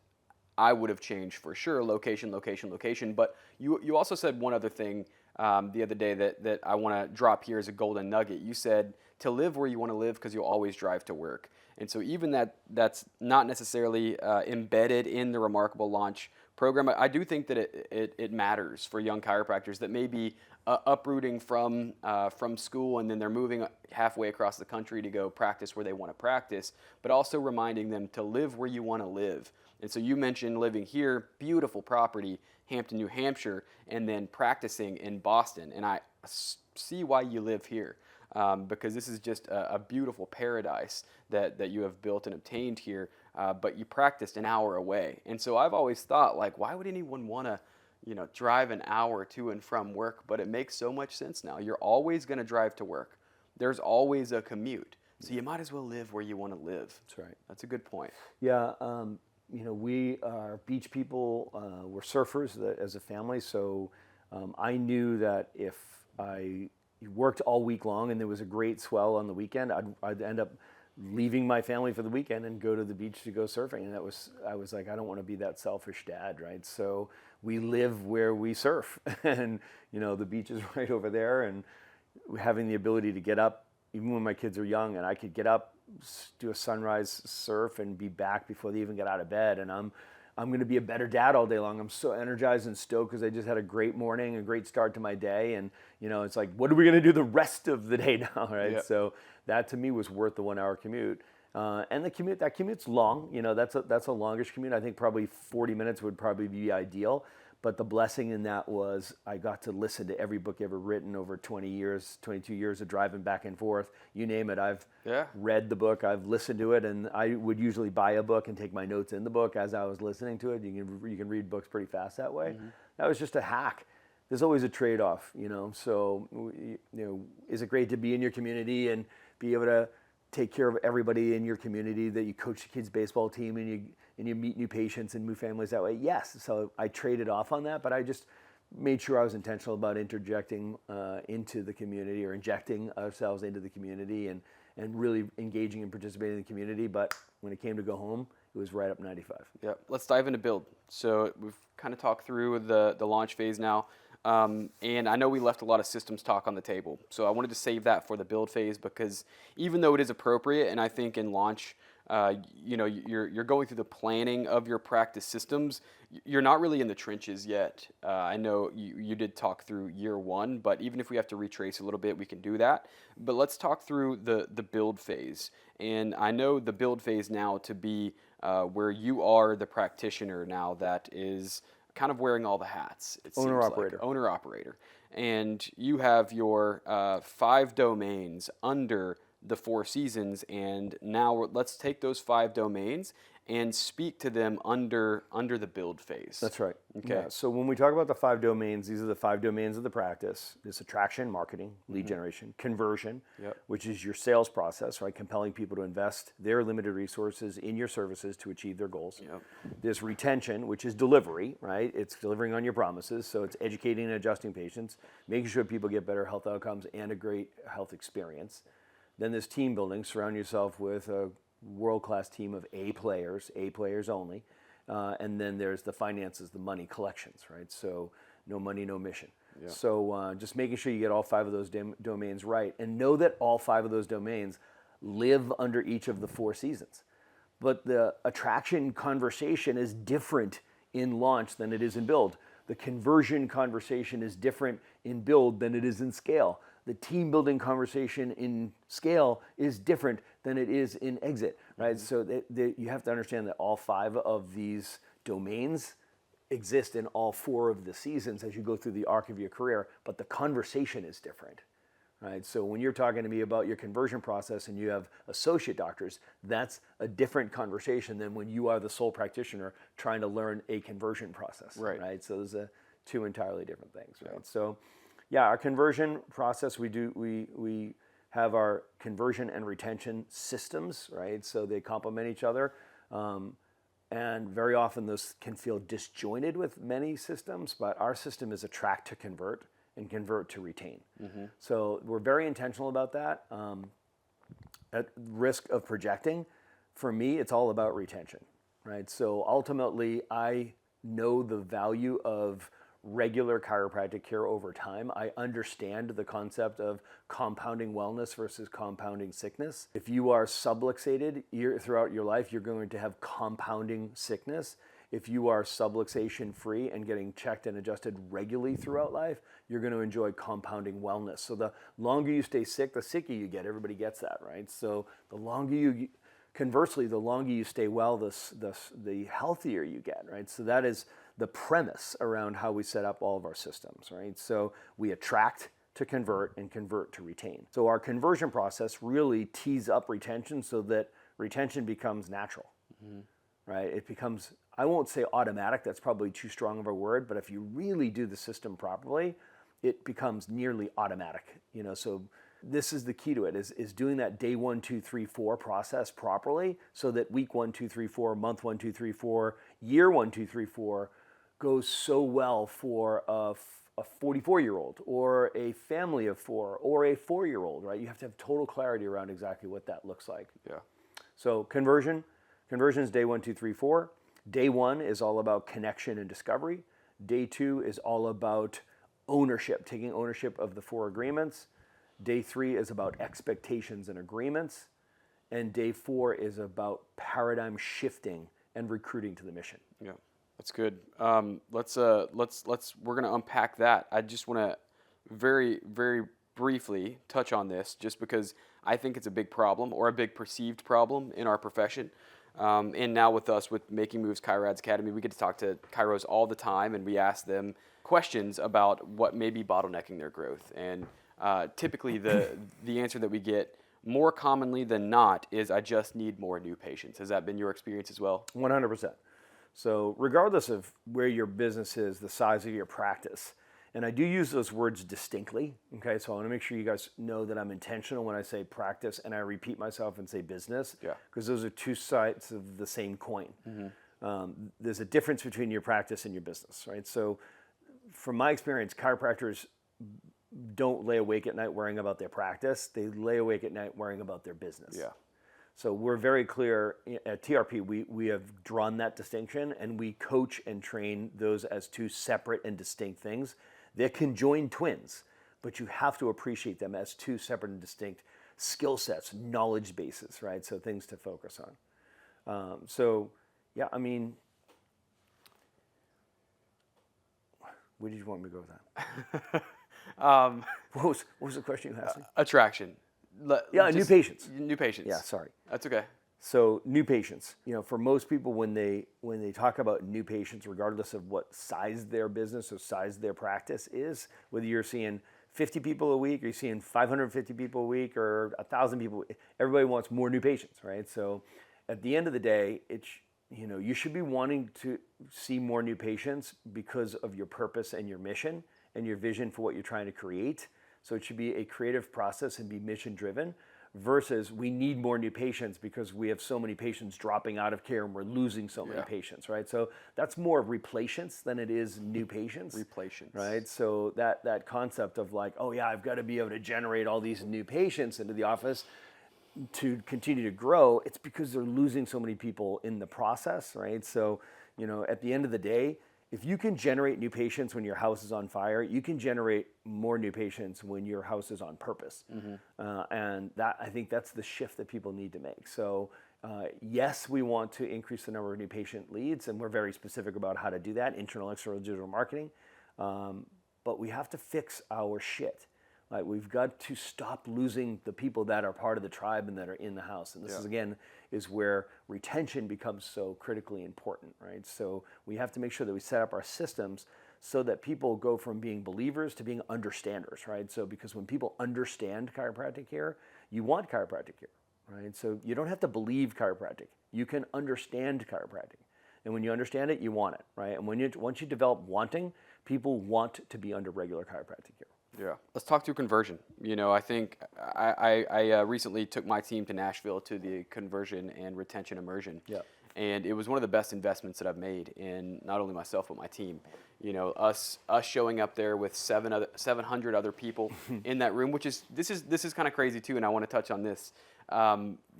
I would have changed for sure. Location, location, location. But you also said one other thing the other day that I want to drop here as a golden nugget. You said to live where you want to live because you'll always drive to work. And so even that's not necessarily embedded in the Remarkable Launch program, I do think that it matters for young chiropractors that may be uprooting from school and then they're moving halfway across the country to go practice where they want to practice, but also reminding them to live where you want to live. And so you mentioned living here, beautiful property, Hampton, New Hampshire, and then practicing in Boston. And I see why you live here. Because this is just a beautiful paradise that you have built and obtained here, but you practiced an hour away. And so I've always thought, like, why would anyone want to, drive an hour to and from work? But it makes so much sense now. You're always going to drive to work. There's always a commute. So you might as well live where you want to live. That's right. That's a good point. Yeah, we are beach people. We're surfers as a family, so I knew that if I worked all week long and there was a great swell on the weekend, I'd end up leaving my family for the weekend and go to the beach to go surfing. And I was like, I don't want to be that selfish dad, right? So we live where we surf, and the beach is right over there, and having the ability to get up, even when my kids are young, and I could get up, do a sunrise surf, and be back before they even get out of bed, and I'm going to be a better dad all day long. I'm so energized and stoked because I just had a great morning, a great start to my day. And, it's like, what are we going to do the rest of the day now, right? Yep. So that to me was worth the 1 hour commute. And that commute's long. That's a longish commute. I think probably 40 minutes would probably be ideal. But the blessing in that was I got to listen to every book ever written over 22 years of driving back and forth. You name it. I've read the book, I've listened to it, and I would usually buy a book and take my notes in the book as I was listening to it. You can read books pretty fast that way. Mm-hmm. That was just a hack. There's always a trade-off, So, is it great to be in your community and be able to take care of everybody in your community, that you coach the kids' baseball team and you meet new patients and move families that way? Yes. So I traded off on that, but I just made sure I was intentional about interjecting into the community, or injecting ourselves into the community, and really engaging and participating in the community. But when it came to go home, it was right up 95. Yeah, let's dive into build. So we've kind of talked through the launch phase now. And I know we left a lot of systems talk on the table. So I wanted to save that for the build phase, because even though it is appropriate, and I think in launch, you're going through the planning of your practice systems, you're not really in the trenches yet. I know you did talk through year one, but even if we have to retrace a little bit, we can do that. But let's talk through the build phase. And I know the build phase now to be where you are the practitioner now that is kind of wearing all the hats. Owner operator. And you have your 5 domains under the 4 seasons, and now let's take those 5 domains and speak to them under the build phase. That's right. Okay. Yeah. So when we talk about the 5 domains, these are the 5 domains of the practice. There's attraction, marketing, lead generation, conversion, which is your sales process, right? Compelling people to invest their limited resources in your services to achieve their goals. Yep. There's retention, which is delivery, right? It's delivering on your promises. So it's educating and adjusting patients, making sure people get better health outcomes and a great health experience. Then there's team building. Surround yourself with a world-class team of A players only. And then there's the finances, the money, collections, right? So no money, no mission. Yeah. So just making sure you get all 5 of those domains right, and know that all 5 of those domains live under each of the 4 seasons. But the attraction conversation is different in launch than it is in build. The conversion conversation is different in build than it is in scale. The team building conversation in scale is different than it is in exit, right? Mm-hmm. So you have to understand that all 5 of these domains exist in all 4 of the seasons as you go through the arc of your career, but the conversation is different, right? So when you're talking to me about your conversion process and you have associate doctors, that's a different conversation than when you are the sole practitioner trying to learn a conversion process, right? So those are 2 entirely different things, right? Yeah. So yeah, our conversion process, we have our conversion and retention systems, right? So they complement each other. And very often those can feel disjointed with many systems, but our system is attract to convert and convert to retain. Mm-hmm. So we're very intentional about that. At risk of projecting, for me, it's all about retention, right? So ultimately, I know the value of regular chiropractic care over time. I understand the concept of compounding wellness versus compounding sickness. If you are subluxated throughout your life, you're going to have compounding sickness. If you are subluxation free and getting checked and adjusted regularly throughout life, you're going to enjoy compounding wellness. So the longer you stay sick, the sicker you get. Everybody gets that, right? So conversely, the longer you stay well, the healthier you get, right? So that is the premise around how we set up all of our systems, right? So we attract to convert and convert to retain. So our conversion process really tees up retention so that retention becomes natural, right? It becomes, I won't say automatic, that's probably too strong of a word, but if you really do the system properly, it becomes nearly automatic, so this is the key to it, is doing that day 1, 2, 3, 4 process properly so that week 1, 2, 3, 4, month 1, 2, 3, 4, year 1, 2, 3, 4 goes so well for a 44-year-old or a family of 4 or a 4-year-old, right? You have to have total clarity around exactly what that looks like. Yeah. So conversion is day 1, 2, 3, 4. Day 1 is all about connection and discovery. Day 2 is all about ownership, taking ownership of the 4 agreements. Day 3 is about expectations and agreements. And day 4 is about paradigm shifting and recruiting to the mission. Yeah, that's good. We're gonna unpack that. I just want to very, very briefly touch on this, just because I think it's a big problem, or a big perceived problem in our profession. And now with us, with Making Moves Chirods Academy, we get to talk to chiros all the time, and we ask them questions about what may be bottlenecking their growth. And typically the answer that we get more commonly than not is, I just need more new patients. Has that been your experience as well? 100%. So regardless of where your business is, the size of your practice, and I do use those words distinctly, okay? So I want to make sure you guys know that I'm intentional when I say practice and I repeat myself and say business, because those are two sides of the same coin. There's a difference between your practice and your business, right? So from my experience, chiropractors don't lay awake at night worrying about their practice. They lay awake at night worrying about their business. Yeah. So we're very clear at TRP, we have drawn that distinction, and we coach and train those as two separate and distinct things. They're conjoined twins, but you have to appreciate them as two separate and distinct skill sets, knowledge bases, right? So things to focus on. Where did you want me to go with that? What was the question you asked me? Attraction. New patients. New patients. Yeah, sorry. That's okay. So new patients, for most people, when they talk about new patients, regardless of what size their business or size their practice is, whether you're seeing 50 people a week or you're seeing 550 people a week or 1,000 people, everybody wants more new patients, right? So at the end of the day, you should be wanting to see more new patients because of your purpose and your mission and your vision for what you're trying to create. So it should be a creative process and be mission driven, versus we need more new patients because we have so many patients dropping out of care and we're losing so many patients, right? So that's more replacements than it is new patients. Replacements. Right? So that concept of like, oh yeah, I've got to be able to generate all these new patients into the office to continue to grow, it's because they're losing so many people in the process, right? So, at the end of the day, if you can generate new patients when your house is on fire, you can generate more new patients when your house is on purpose. And I think that's the shift that people need to make. So yes, we want to increase the number of new patient leads, and we're very specific about how to do that, internal, external, digital marketing. But we have to fix our shit. Like, we've got to stop losing the people that are part of the tribe and that are in the house. And this is where retention becomes so critically important, right? So we have to make sure that we set up our systems so that people go from being believers to being understanders, right? So because when people understand chiropractic care, you want chiropractic care, right? So you don't have to believe chiropractic. You can understand chiropractic. And when you understand it, you want it, right? And once you develop wanting, people want to be under regular chiropractic care. Yeah. Let's talk through conversion. I think I recently took my team to Nashville to the conversion and retention immersion. Yeah. And it was one of the best investments that I've made in not only myself, but my team. Us showing up there with 700 other people in that room, this is kind of crazy too. And I want to touch on this.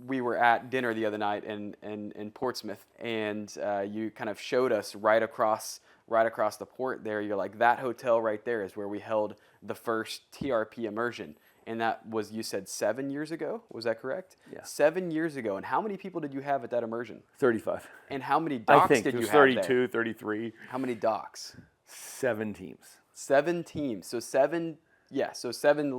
we were at dinner the other night in Portsmouth, and you kind of showed us right across the port there. You're like, that hotel right there is where we held the first TRP immersion. And that was, you said 7 years ago? Was that correct? Yeah. 7 years ago. And how many people did you have at that immersion? 35. And how many docs I think did it you was have 32, there? 33. How many docs? 7 teams. 7 teams. So 7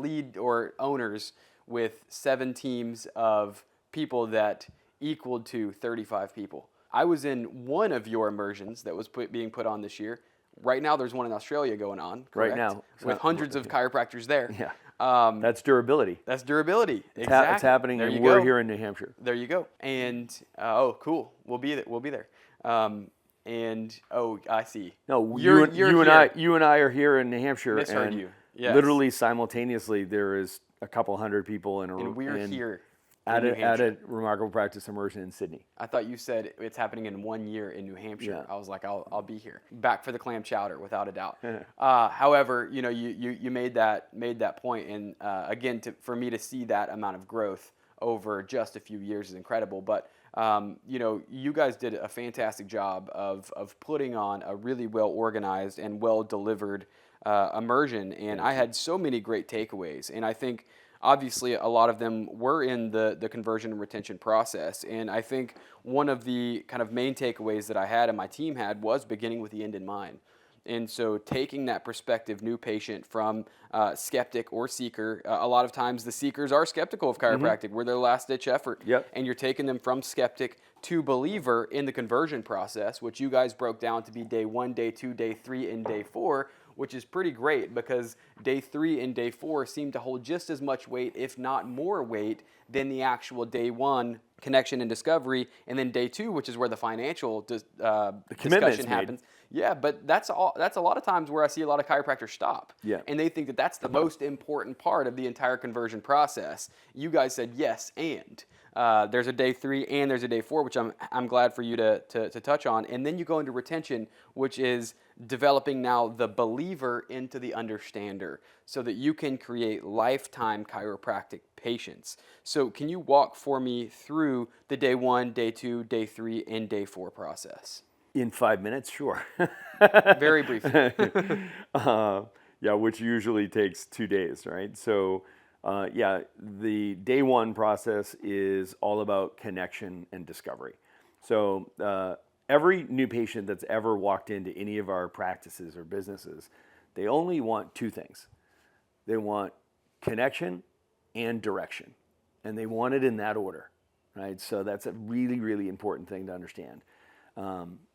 lead or owners with 7 teams of people that equaled to 35 people. I was in one of your immersions that was being put on this year. Right now, there's one in Australia going on, correct? Right now. With hundreds of chiropractors there. Yeah. That's durability. That's durability. Exactly. It's happening, there and we're here in New Hampshire. There you go. And, oh, cool. We'll be there. And, oh, I see. No, you and I are here in New Hampshire. Misheard and you. Yes. Literally simultaneously, there is a couple hundred people in a room. And we're here. At a Remarkable Practice immersion in Sydney. I thought you said it's happening in 1 year in New Hampshire. Yeah. I was like, I'll be here. Back for the clam chowder, without a doubt. However, you made that point, and again, for me to see that amount of growth over just a few years is incredible. But you guys did a fantastic job of putting on a really well organized and well delivered immersion, and I had so many great takeaways, and I think. Obviously, a lot of them were in the conversion and retention process. And I think one of the kind of main takeaways that I had and my team had was beginning with the end in mind. And so taking that prospective new patient from skeptic or seeker, a lot of times the seekers are skeptical of chiropractic. We're their last-ditch effort. Yep. And you're taking them from skeptic to believer in the conversion process, which you guys broke down to be day 1, day 2, day 3, and day 4, which is pretty great because day 3 and day 4 seem to hold just as much weight, if not more weight, than the actual day 1 connection and discovery, and then day 2, which is where the financial discussion happens. Yeah, but that's a lot of times where I see a lot of chiropractors stop. Yeah. And they think that that's the most important part of the entire conversion process. You guys said yes, and there's a day 3 and there's a day 4, which I'm glad for you to touch on. And then you go into retention, which is developing now the believer into the understander so that you can create lifetime chiropractic patients. So can you walk for me through the day 1, day 2, day 3, and day 4 process? In 5 minutes, sure. Very briefly. Yeah, which usually takes 2 days, right? So, the day 1 process is all about connection and discovery. So, every new patient that's ever walked into any of our practices or businesses, they only want 2 things. They want connection and direction, and they want it in that order, right? So that's a really, really important thing to understand.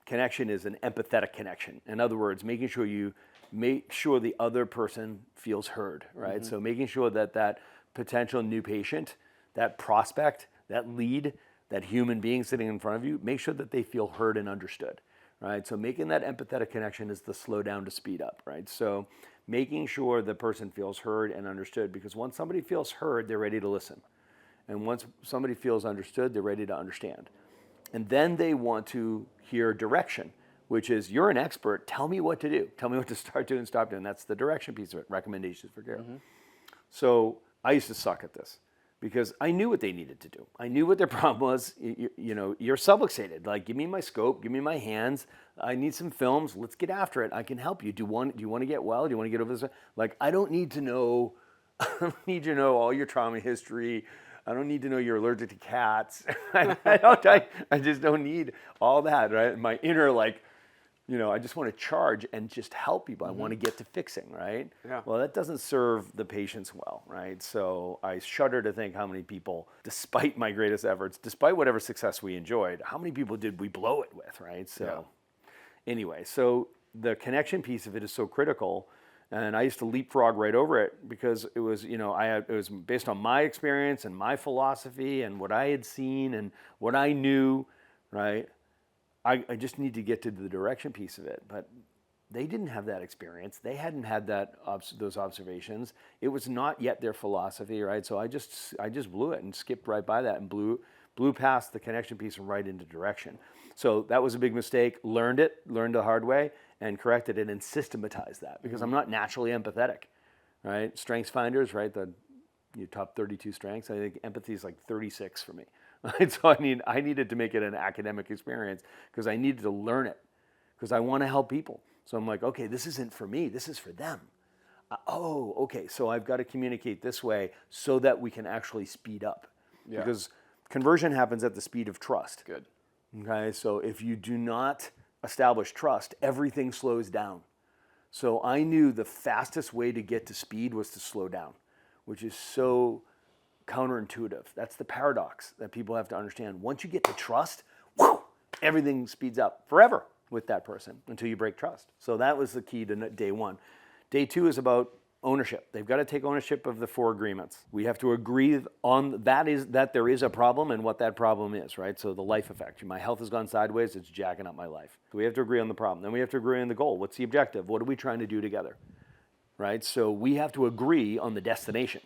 Connection is an empathetic connection. In other words, making sure the other person feels heard, right? Mm-hmm. So making sure that potential new patient, that prospect, that lead, that human being sitting in front of you, make sure that they feel heard and understood, right? So making that empathetic connection is the slow down to speed up, right? So making sure the person feels heard and understood, because once somebody feels heard, they're ready to listen. And once somebody feels understood, they're ready to understand. And then they want to hear direction, which is, you're an expert, tell me what to do. Tell me what to start doing and stop doing. That's the direction piece of it, recommendations for care. Mm-hmm. So I used to suck at this because I knew what they needed to do. I knew what their problem was. You're subluxated. Like, give me my scope, give me my hands. I need some films. Let's get after it. I can help you. Do you want to get well? Do you want to get over this? Like, I don't need to know all your trauma history. I don't need to know you're allergic to cats. I just don't need all that, right? My inner, I just want to charge and just help people. Mm-hmm. I want to get to fixing, right? Yeah. Well, that doesn't serve the patients well, right? So I shudder to think how many people, despite my greatest efforts, despite whatever success we enjoyed, how many people did we blow it with, right? So anyway, so the connection piece of it is so critical. And I used to leapfrog right over it because it was, it was based on my experience and my philosophy and what I had seen and what I knew, right? I just need to get to the direction piece of it. But they didn't have that experience. They hadn't had those observations. It was not yet their philosophy, right? So I just blew it and skipped right by that and blew past the connection piece and right into direction. So that was a big mistake. Learned the hard way, and corrected it and systematized that because I'm not naturally empathetic, right? Strengths finders, right? The your top 32 strengths. I think empathy is like 36 for me. Right? So I needed to make it an academic experience because I needed to learn it because I want to help people. So I'm like, okay, this isn't for me. This is for them. Okay. So I've got to communicate this way so that we can actually speed up. Yeah. Because conversion happens at the speed of trust. Good. Okay. So if you do not establish trust, everything slows down. So I knew the fastest way to get to speed was to slow down, which is so counterintuitive. That's the paradox that people have to understand. Once you get to trust, whoa, everything speeds up forever with that person until you break trust. So that was the key to day one. Day two is about ownership. They've got to take ownership of the 4 agreements. We have to agree on that there is a problem and what that problem is, right? So the life effect. My health has gone sideways, it's jacking up my life. So we have to agree on the problem. Then we have to agree on the goal. What's the objective? What are we trying to do together? Right? So we have to agree on the destination.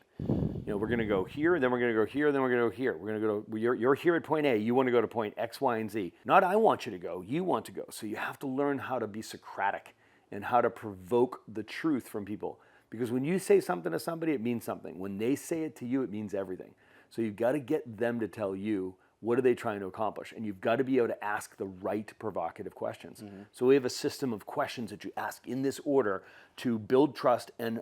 We're going to go here, then we're going to go here, then we're going to go here. We're going to go. You're here at point A. You want to go to point X, Y, and Z. Not I want you to go. You want to go. So you have to learn how to be Socratic and how to provoke the truth from people. Because when you say something to somebody, it means something. When they say it to you, it means everything. So you've got to get them to tell you what are they trying to accomplish, and you've got to be able to ask the right provocative questions. Mm-hmm. So we have a system of questions that you ask in this order to build trust and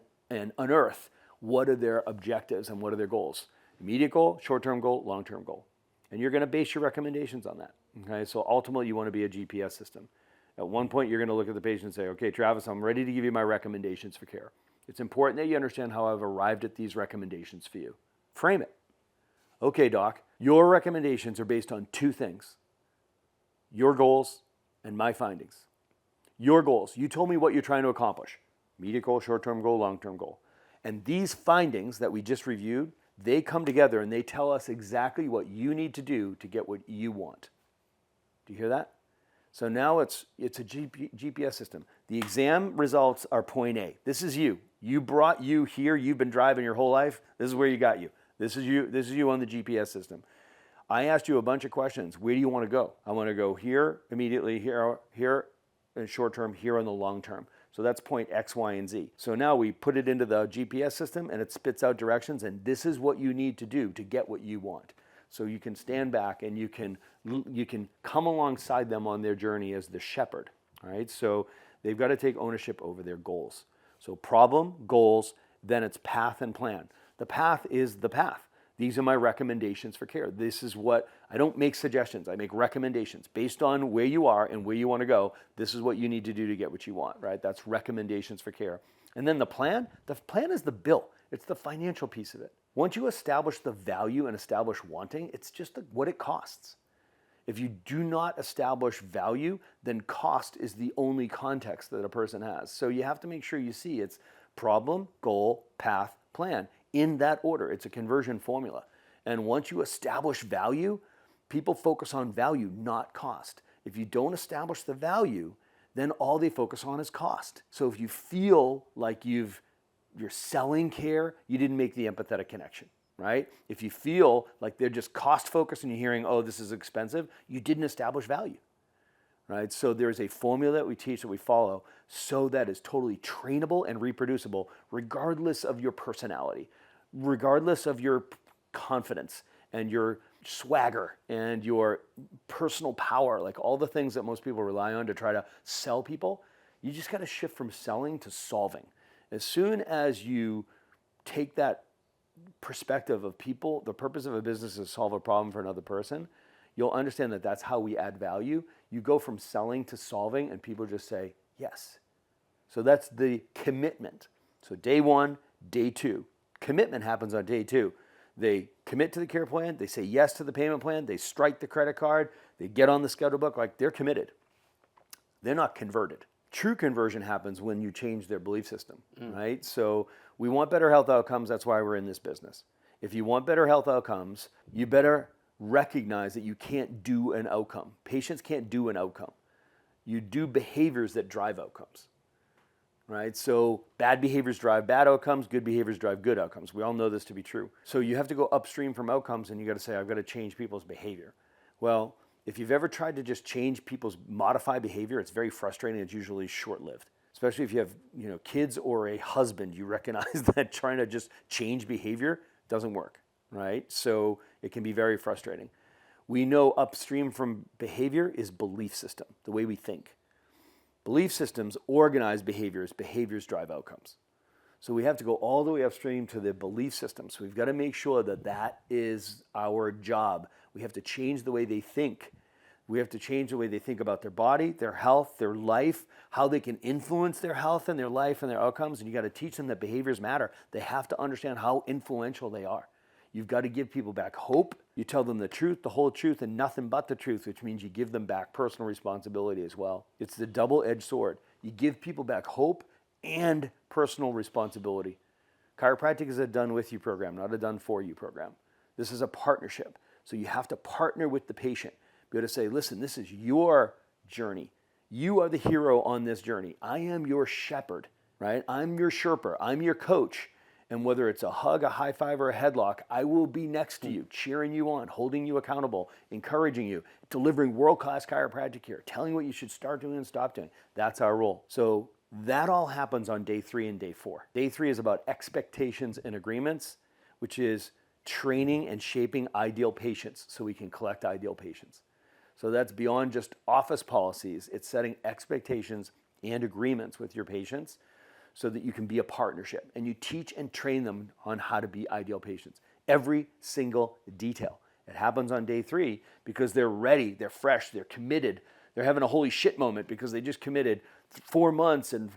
unearth what are their objectives and what are their goals. Immediate goal, short-term goal, long-term goal. And you're going to base your recommendations on that. Okay? So ultimately, you want to be a GPS system. At one point, you're going to look at the patient and say, okay, Travis, I'm ready to give you my recommendations for care. It's important that you understand how I've arrived at these recommendations for you. Frame it. Okay, doc, your recommendations are based on 2 things. Your goals and my findings. Your goals. You told me what you're trying to accomplish. Immediate goal, short-term goal, long-term goal. And these findings that we just reviewed, they come together and they tell us exactly what you need to do to get what you want. Do you hear that? So now it's a GPS system. The exam results are point A. This is you. You brought you here. You've been driving your whole life. This is where you got you. This is you. This is you on the GPS system. I asked you a bunch of questions. Where do you want to go? I want to go here immediately, here in short term, here on the long term. So that's point X, Y, and Z. So now we put it into the GPS system and it spits out directions, and this is what you need to do to get what you want. So you can stand back and you can come alongside them on their journey as the shepherd. All right. So they've got to take ownership over their goals. So problem, goals, then it's path and plan. The path is the path. These are my recommendations for care. This is what, I don't make suggestions, I make recommendations. Based on where you are and where you want to go, this is what you need to do to get what you want, right? That's recommendations for care. And then the plan is the bill. It's the financial piece of it. Once you establish the value and establish wanting, it's just what it costs. If you do not establish value, then cost is the only context that a person has. So you have to make sure you see it's problem, goal, path, plan. In that order, it's a conversion formula. And once you establish value, people focus on value, not cost. If you don't establish the value, then all they focus on is cost. So if you feel like you're selling care, you didn't make the empathetic connection, right? If you feel like they're just cost focused and you're hearing, oh, this is expensive, you didn't establish value, right? So there's a formula that we teach, that we follow, so that is totally trainable and reproducible, regardless of your personality, regardless of your confidence and your swagger and your personal power, like all the things that most people rely on to try to sell people. You just got to shift from selling to solving. As soon as you take that perspective of people, the purpose of a business is to solve a problem for another person, you'll understand that that's how we add value. You go from selling to solving, and people just say, yes. So that's the commitment. So day 1, day 2. Commitment happens on day 2. They commit to the care plan, they say yes to the payment plan, they strike the credit card, they get on the schedule book, like they're committed. They're not converted. True conversion happens when you change their belief system, right? So we want better health outcomes, that's why we're in this business. If you want better health outcomes, you better recognize that you can't do an outcome. Patients can't do an outcome. You do behaviors that drive outcomes. Right? So bad behaviors drive bad outcomes, good behaviors drive good outcomes. We all know this to be true. So you have to go upstream from outcomes, and you got to say, I've got to change people's behavior. Well, if you've ever tried to just change modify behavior, it's very frustrating. It's usually short-lived. Especially if you have, kids or a husband, you recognize that trying to just change behavior Doesn't work, right? So it can be very frustrating. We know upstream from behavior is belief system, the way we think. Belief systems organize behaviors. Behaviors drive outcomes. So we have to go all the way upstream to the belief system. So we've got to make sure that that is our job. We have to change the way they think. We have to change the way they think about their body, their health, their life, how they can influence their health and their life and their outcomes. And you got to teach them that behaviors matter. They have to understand how influential they are. You've got to give people back hope. You tell them the truth, the whole truth, and nothing but the truth, which means you give them back personal responsibility as well. It's the double-edged sword. You give people back hope and personal responsibility. Chiropractic is a done-with-you program, not a done-for-you program. This is a partnership. So you have to partner with the patient. Be able to say, listen, this is your journey. You are the hero on this journey. I am your shepherd, right? I'm your Sherpa. I'm your coach. And whether it's a hug, a high five, or a headlock, I will be next to you, cheering you on, holding you accountable, encouraging you, delivering world-class chiropractic care, telling you what you should start doing and stop doing. That's our role. So that all happens on day 3 and day 4. Day 3 is about expectations and agreements, which is training and shaping ideal patients so we can collect ideal patients. So that's beyond just office policies. It's setting expectations and agreements with your patients so that you can be a partnership. And you teach and train them on how to be ideal patients. Every single detail. It happens on day 3 because they're ready, they're fresh, they're committed. They're having a holy shit moment because they just committed 4 months and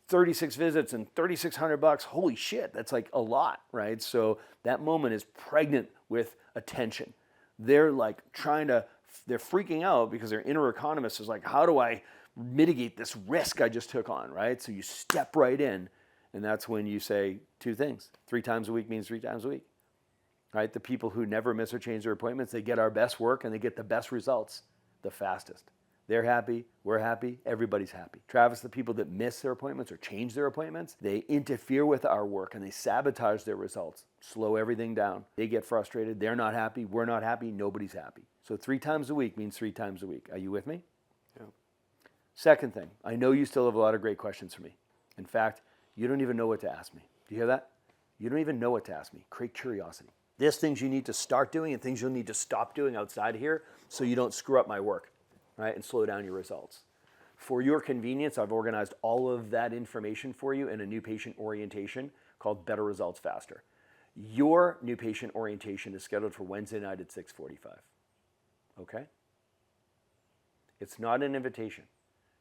36 visits and $3,600. Holy shit, that's like a lot, right? So that moment is pregnant with attention. They're like they're freaking out because their inner economist is like, how do I mitigate this risk I just took on, right? So you step right in, and that's when you say 2 things. 3 times a week means 3 times a week, right? The people who never miss or change their appointments, they get our best work and they get the best results the fastest. They're happy, we're happy, everybody's happy. Travis, the people that miss their appointments or change their appointments, they interfere with our work and they sabotage their results, slow everything down. They get frustrated, they're not happy, we're not happy, nobody's happy. So 3 times a week means 3 times a week. Are you with me? Yeah. Second thing, I know you still have a lot of great questions for me. In fact, you don't even know what to ask me. Do you hear that? You don't even know what to ask me. Create curiosity. There's things you need to start doing and things you'll need to stop doing outside of here so you don't screw up my work, right, and slow down your results. For your convenience, I've organized all of that information for you in a new patient orientation called Better Results Faster. Your new patient orientation is scheduled for Wednesday night at 6:45. Okay? It's not an invitation.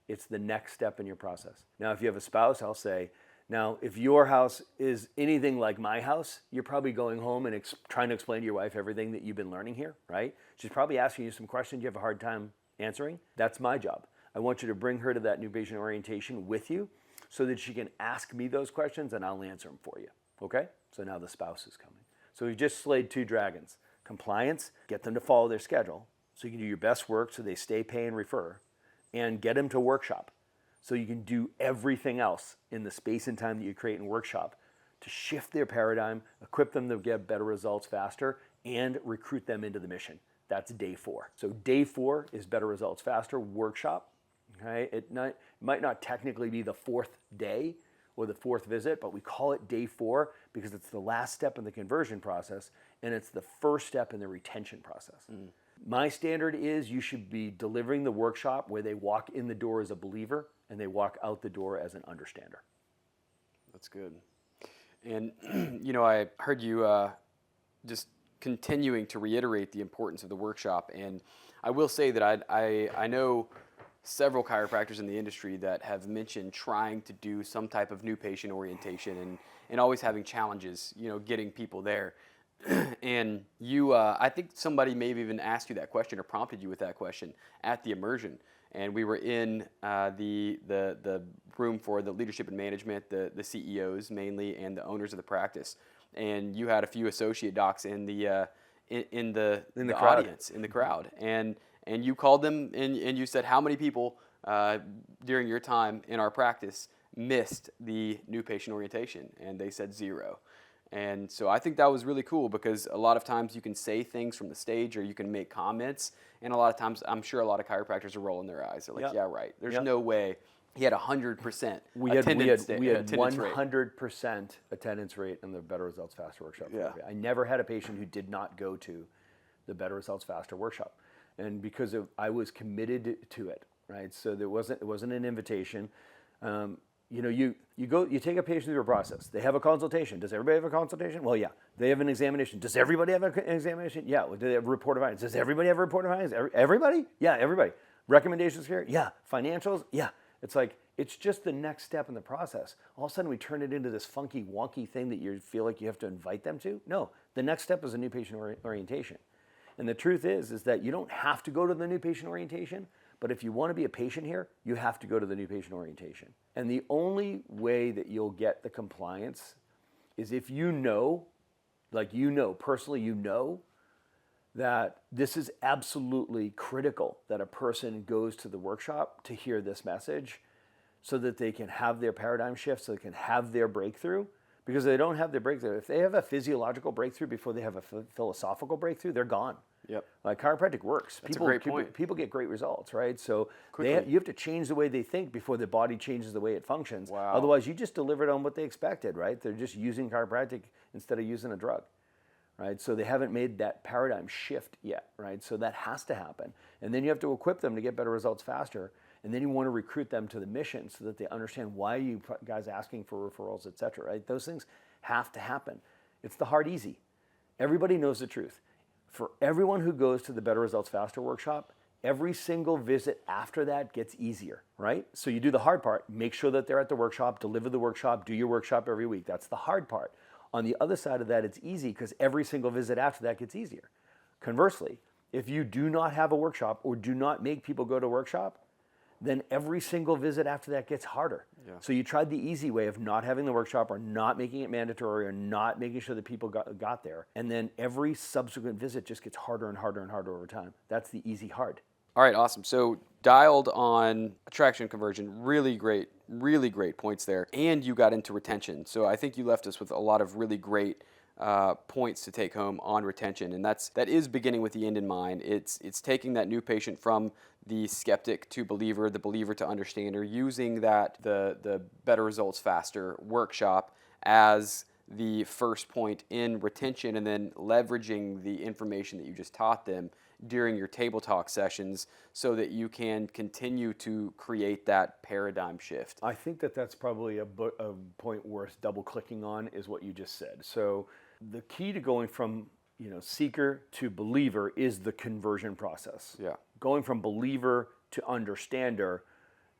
It's the next step in your process. Now, if you have a spouse, I'll say, now, if your house is anything like my house, you're probably going home and trying to explain to your wife everything that you've been learning here, right? She's probably asking you some questions you have a hard time answering. That's my job. I want you to bring her to that new patient orientation with you so that she can ask me those questions and I'll answer them for you, okay? So now the spouse is coming. So we've just slayed 2 dragons. Compliance, get them to follow their schedule so you can do your best work so they stay, pay, and refer. And get them to workshop so you can do everything else in the space and time that you create in workshop to shift their paradigm, equip them to get better results faster, and recruit them into the mission. That's day 4. So day 4 is Better Results Faster workshop. Okay? It might not technically be the 4th day or the 4th visit, but we call it day 4 because it's the last step in the conversion process and it's the first step in the retention process. My standard is you should be delivering the workshop where they walk in the door as a believer and they walk out the door as an understander. That's good. And, I heard you just continuing to reiterate the importance of the workshop. And I will say that I know several chiropractors in the industry that have mentioned trying to do some type of new patient orientation and always having challenges, getting people there. And I think somebody may have even asked you that question or prompted you with that question at the immersion. And we were in the room for the leadership and management, the CEOs mainly, and the owners of the practice. And you had a few associate docs in the audience, in the crowd. And you called them and you said, how many people during your time in our practice missed the new patient orientation? And they said 0. And so I think that was really cool because a lot of times you can say things from the stage or you can make comments. And a lot of times I'm sure a lot of chiropractors are rolling their eyes. They're like, yeah, right. There's no way he had 100% We had attendance rate. 100% attendance rate in the Better Results Faster workshop. Yeah. I never had a patient who did not go to the Better Results Faster workshop, and because I was committed to it, right? So it wasn't an invitation. You know, you take a patient through a process. They have a consultation. Does everybody have a consultation? Well, yeah. They have an examination. Does everybody have an examination? Yeah. Do they have a report of findings? Does everybody have a report of findings? Everybody? Yeah, everybody. Recommendations here? Yeah. Financials? Yeah. It's like, it's just the next step in the process. All of a sudden we turn it into this funky, wonky thing that you feel like you have to invite them to. No, the next step is a new patient orientation. And the truth is that you don't have to go to the new patient orientation, but if you want to be a patient here, you have to go to the new patient orientation. And the only way that you'll get the compliance is if you know, personally you know, that this is absolutely critical that a person goes to the workshop to hear this message so that they can have their paradigm shift, so they can have their breakthrough. Because if they don't have their breakthrough, if they have a physiological breakthrough before they have a philosophical breakthrough, they're gone. Yep. Like chiropractic works. That's a great point. People get great results, right? So you have to change the way they think before the body changes the way it functions. Wow. Otherwise, you just delivered on what they expected, right? They're just using chiropractic instead of using a drug. Right? So they haven't made that paradigm shift yet, right? So that has to happen. And then you have to equip them to get better results faster. And then you want to recruit them to the mission so that they understand why you guys asking for referrals, et cetera, right? Those things have to happen. It's the hard easy. Everybody knows the truth. For everyone who goes to the Better Results Faster workshop, every single visit after that gets easier, right? So you do the hard part, make sure that they're at the workshop, deliver the workshop, do your workshop every week. That's the hard part. On the other side of that, it's easy because every single visit after that gets easier. Conversely, if you do not have a workshop or do not make people go to a workshop, then every single visit after that gets harder. Yeah. So you tried the easy way of not having the workshop or not making it mandatory or not making sure that people got there. And then every subsequent visit just gets harder and harder and harder over time. That's the easy hard. All right, awesome. So dialed on attraction conversion, really great points there. And you got into retention. So I think you left us with a lot of really great points to take home on retention, and that is beginning with the end in mind. It's taking that new patient from the skeptic to believer, the believer to understander, using that the Better Results Faster workshop as the first point in retention, and then leveraging the information that you just taught them during your table talk sessions so that you can continue to create that paradigm shift. I think that's probably a point worth double clicking on is what you just said. So the key to going from seeker to believer is the conversion process. Yeah. Going from believer to understander,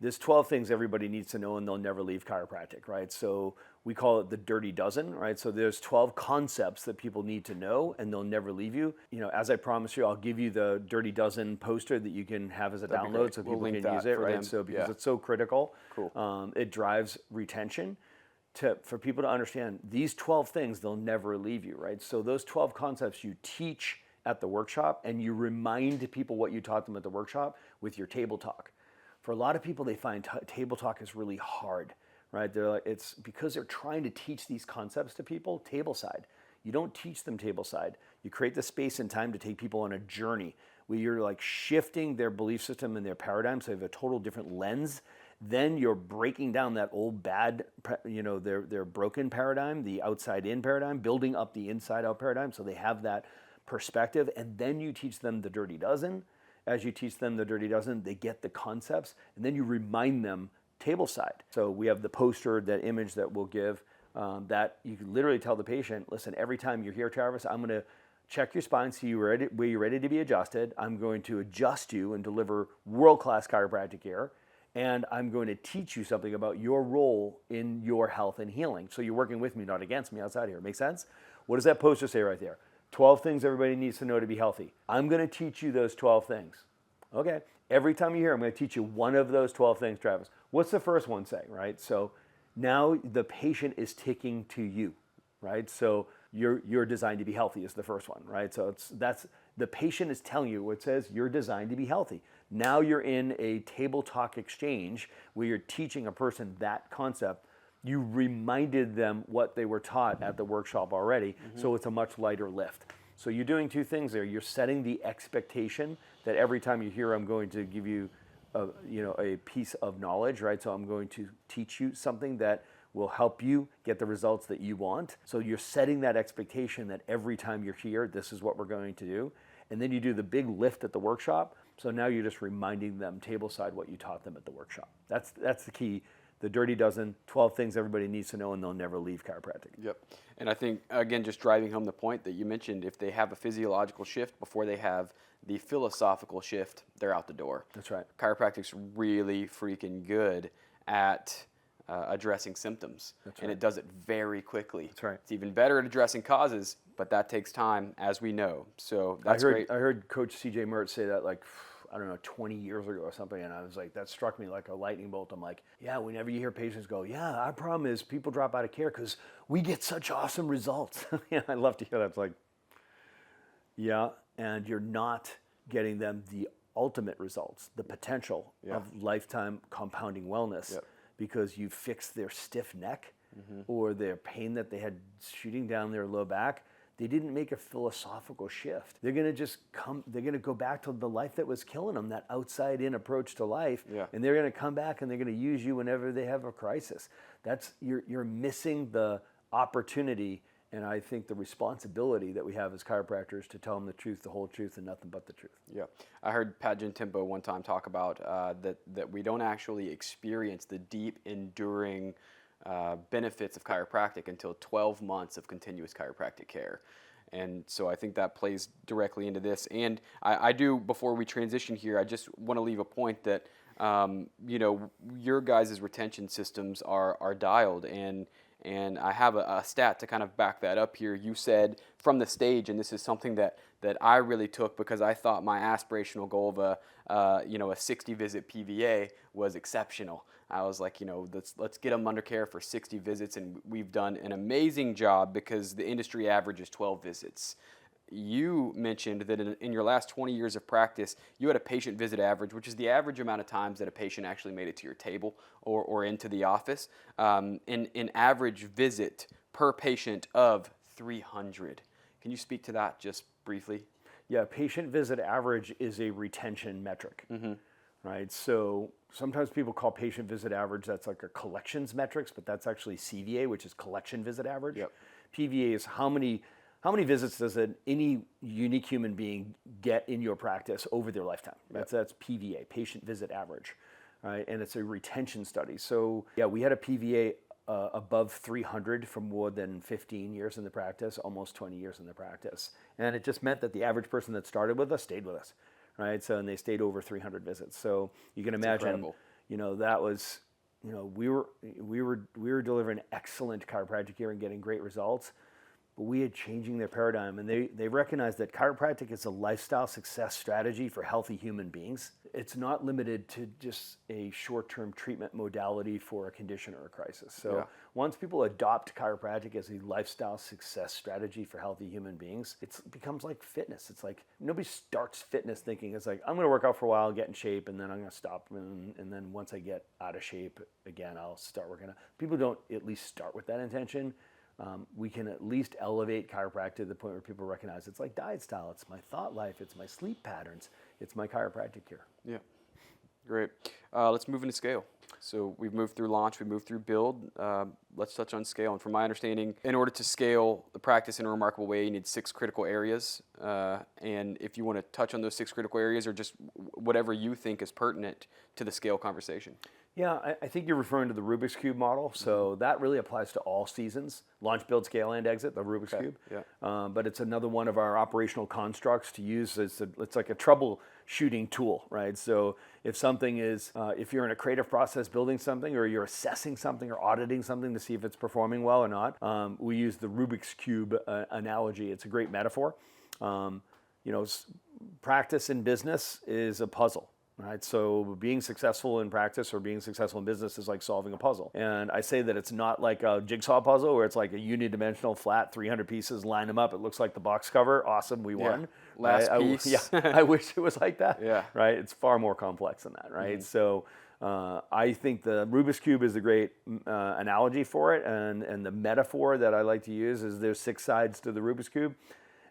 there's 12 things everybody needs to know and they'll never leave chiropractic, right? So we call it the dirty dozen, right? So there's 12 concepts that people need to know and they'll never leave you. As I promised you, I'll give you the dirty dozen poster that you can have as a download so people can use it, right? So because it's so critical, cool. It drives retention. For people to understand these 12 things, they'll never leave you, right? So those 12 concepts you teach at the workshop and you remind people what you taught them at the workshop with your table talk. For a lot of people, they find table talk is really hard, right? It's because they're trying to teach these concepts to people tableside. You don't teach them tableside. You create the space and time to take people on a journey where you're shifting their belief system and their paradigm so they have a total different lens. Then you're breaking down that old bad, their broken paradigm, the outside in paradigm, building up the inside out paradigm so they have that perspective. And then you teach them the dirty dozen. As you teach them the dirty dozen, they get the concepts, and then you remind them tableside. So we have the poster, that image that we'll give, that you can literally tell the patient, listen, every time you're here, Travis, I'm going to check your spine, see where you're ready to be adjusted. I'm going to adjust you and deliver world-class chiropractic care. And I'm going to teach you something about your role in your health and healing. So you're working with me, not against me outside here. Make sense? What does that poster say right there? 12 things everybody needs to know to be healthy. I'm going to teach you those 12 things. Okay. Every time you hear, I'm going to teach you one of those 12 things, Travis. What's the first one say, right? So now the patient is ticking to you, right? So you're designed to be healthy is the first one, right? So that's the patient is telling you what says you're designed to be healthy. Now you're in a table talk exchange where you're teaching a person that concept. You reminded them what they were taught at the workshop already, so it's a much lighter lift. So you're doing two things there. You're setting the expectation that every time you hear I'm going to give you a piece of knowledge, right? So I'm going to teach you something that will help you get the results that you want. So you're setting that expectation that every time you're here, this is what we're going to do. And then you do the big lift at the workshop. So now you're just reminding them tableside what you taught them at the workshop. That's the key. The dirty dozen, 12 things everybody needs to know, and they'll never leave chiropractic. Yep. And I think, again, just driving home the point that you mentioned, if they have a physiological shift before they have the philosophical shift, they're out the door. That's right. Chiropractic's really freaking good at addressing symptoms. That's and right. it does it very quickly. That's right. It's even better at addressing causes, but that takes time, as we know. So that's great. I heard Coach CJ Mert say that, like, I don't know, 20 years ago or something, and I was like, that struck me like a lightning bolt. I'm like, yeah, whenever you hear patients go, yeah, our problem is people drop out of care because we get such awesome results. Yeah, I love to hear that. It's like, yeah, and you're not getting them the ultimate results, the potential of lifetime compounding wellness, because you fixed their stiff neck or their pain that they had shooting down their low back. They didn't make a philosophical shift. They're gonna they're gonna go back to the life that was killing them, that outside in approach to life. And they're gonna come back and they're gonna use you whenever they have a crisis. You're missing the opportunity, and I think the responsibility that we have as chiropractors to tell them the truth, the whole truth, and nothing but the truth. Yeah, I heard Pat Gentempo one time talk about that we don't actually experience the deep, enduring benefits of chiropractic until 12 months of continuous chiropractic care. And so I think that plays directly into this. And I do, before we transition here, I just want to leave a point that, your guys' retention systems are dialed. And I have a stat to kind of back that up here. You said from the stage, and this is something that I really took because I thought my aspirational goal of a 60 visit PVA was exceptional. I was like, let's get them under care for 60 visits, and we've done an amazing job because the industry average is 12 visits. You mentioned that in your last 20 years of practice, you had a patient visit average, which is the average amount of times that a patient actually made it to your table or into the office, in average visit per patient of 300. Can you speak to that just briefly? Yeah, patient visit average is a retention metric, right? So sometimes people call patient visit average, that's like a collections metrics, but that's actually CVA, which is collection visit average. PVA is how many visits does any unique human being get in your practice over their lifetime? That's PVA, patient visit average, right? And it's a retention study. So yeah, we had a PVA above 300 for more than 15 years in the practice, almost 20 years in the practice. And it just meant that the average person that started with us stayed with us, right? So, and they stayed over 300 visits. So you can imagine, that was, we were delivering excellent chiropractic care and getting great results. But we had changing their paradigm, and they recognized that chiropractic is a lifestyle success strategy for healthy human beings. It's not limited to just a short-term treatment modality for a condition or a crisis. So once people adopt chiropractic as a lifestyle success strategy for healthy human beings, it becomes like fitness. It's like nobody starts fitness thinking it's like, I'm going to work out for a while, get in shape, and then I'm going to stop. And then once I get out of shape again, I'll start working out. People don't at least start with that intention. We can at least elevate chiropractic to the point where people recognize it's like diet style, it's my thought life, it's my sleep patterns, it's my chiropractic care. Yeah, great. Let's move into scale. So we've moved through launch, we've moved through build. Let's touch on scale. And from my understanding, in order to scale the practice in a remarkable way, you need 6 critical areas. And if you want to touch on those 6 critical areas or just whatever you think is pertinent to the scale conversation. Yeah, I think you're referring to the Rubik's Cube model. So that really applies to all seasons, launch, build, scale, and exit, the Rubik's Cube. But it's another one of our operational constructs to use. It's like a troubleshooting tool, right? So if something is, if you're in a creative process building something, or you're assessing something or auditing something to see if it's performing well or not, we use the Rubik's Cube analogy. It's a great metaphor. Practice in business is a puzzle. Right, so being successful in practice or being successful in business is like solving a puzzle. And I say that it's not like a jigsaw puzzle where it's like a unidimensional flat 300 pieces, line them up. It looks like the box cover. Awesome, we won. Last piece. I wish it was like that. Yeah. Right, it's far more complex than that. Right, so I think the Rubik's Cube is a great analogy for it. And the metaphor that I like to use is there's 6 sides to the Rubik's Cube,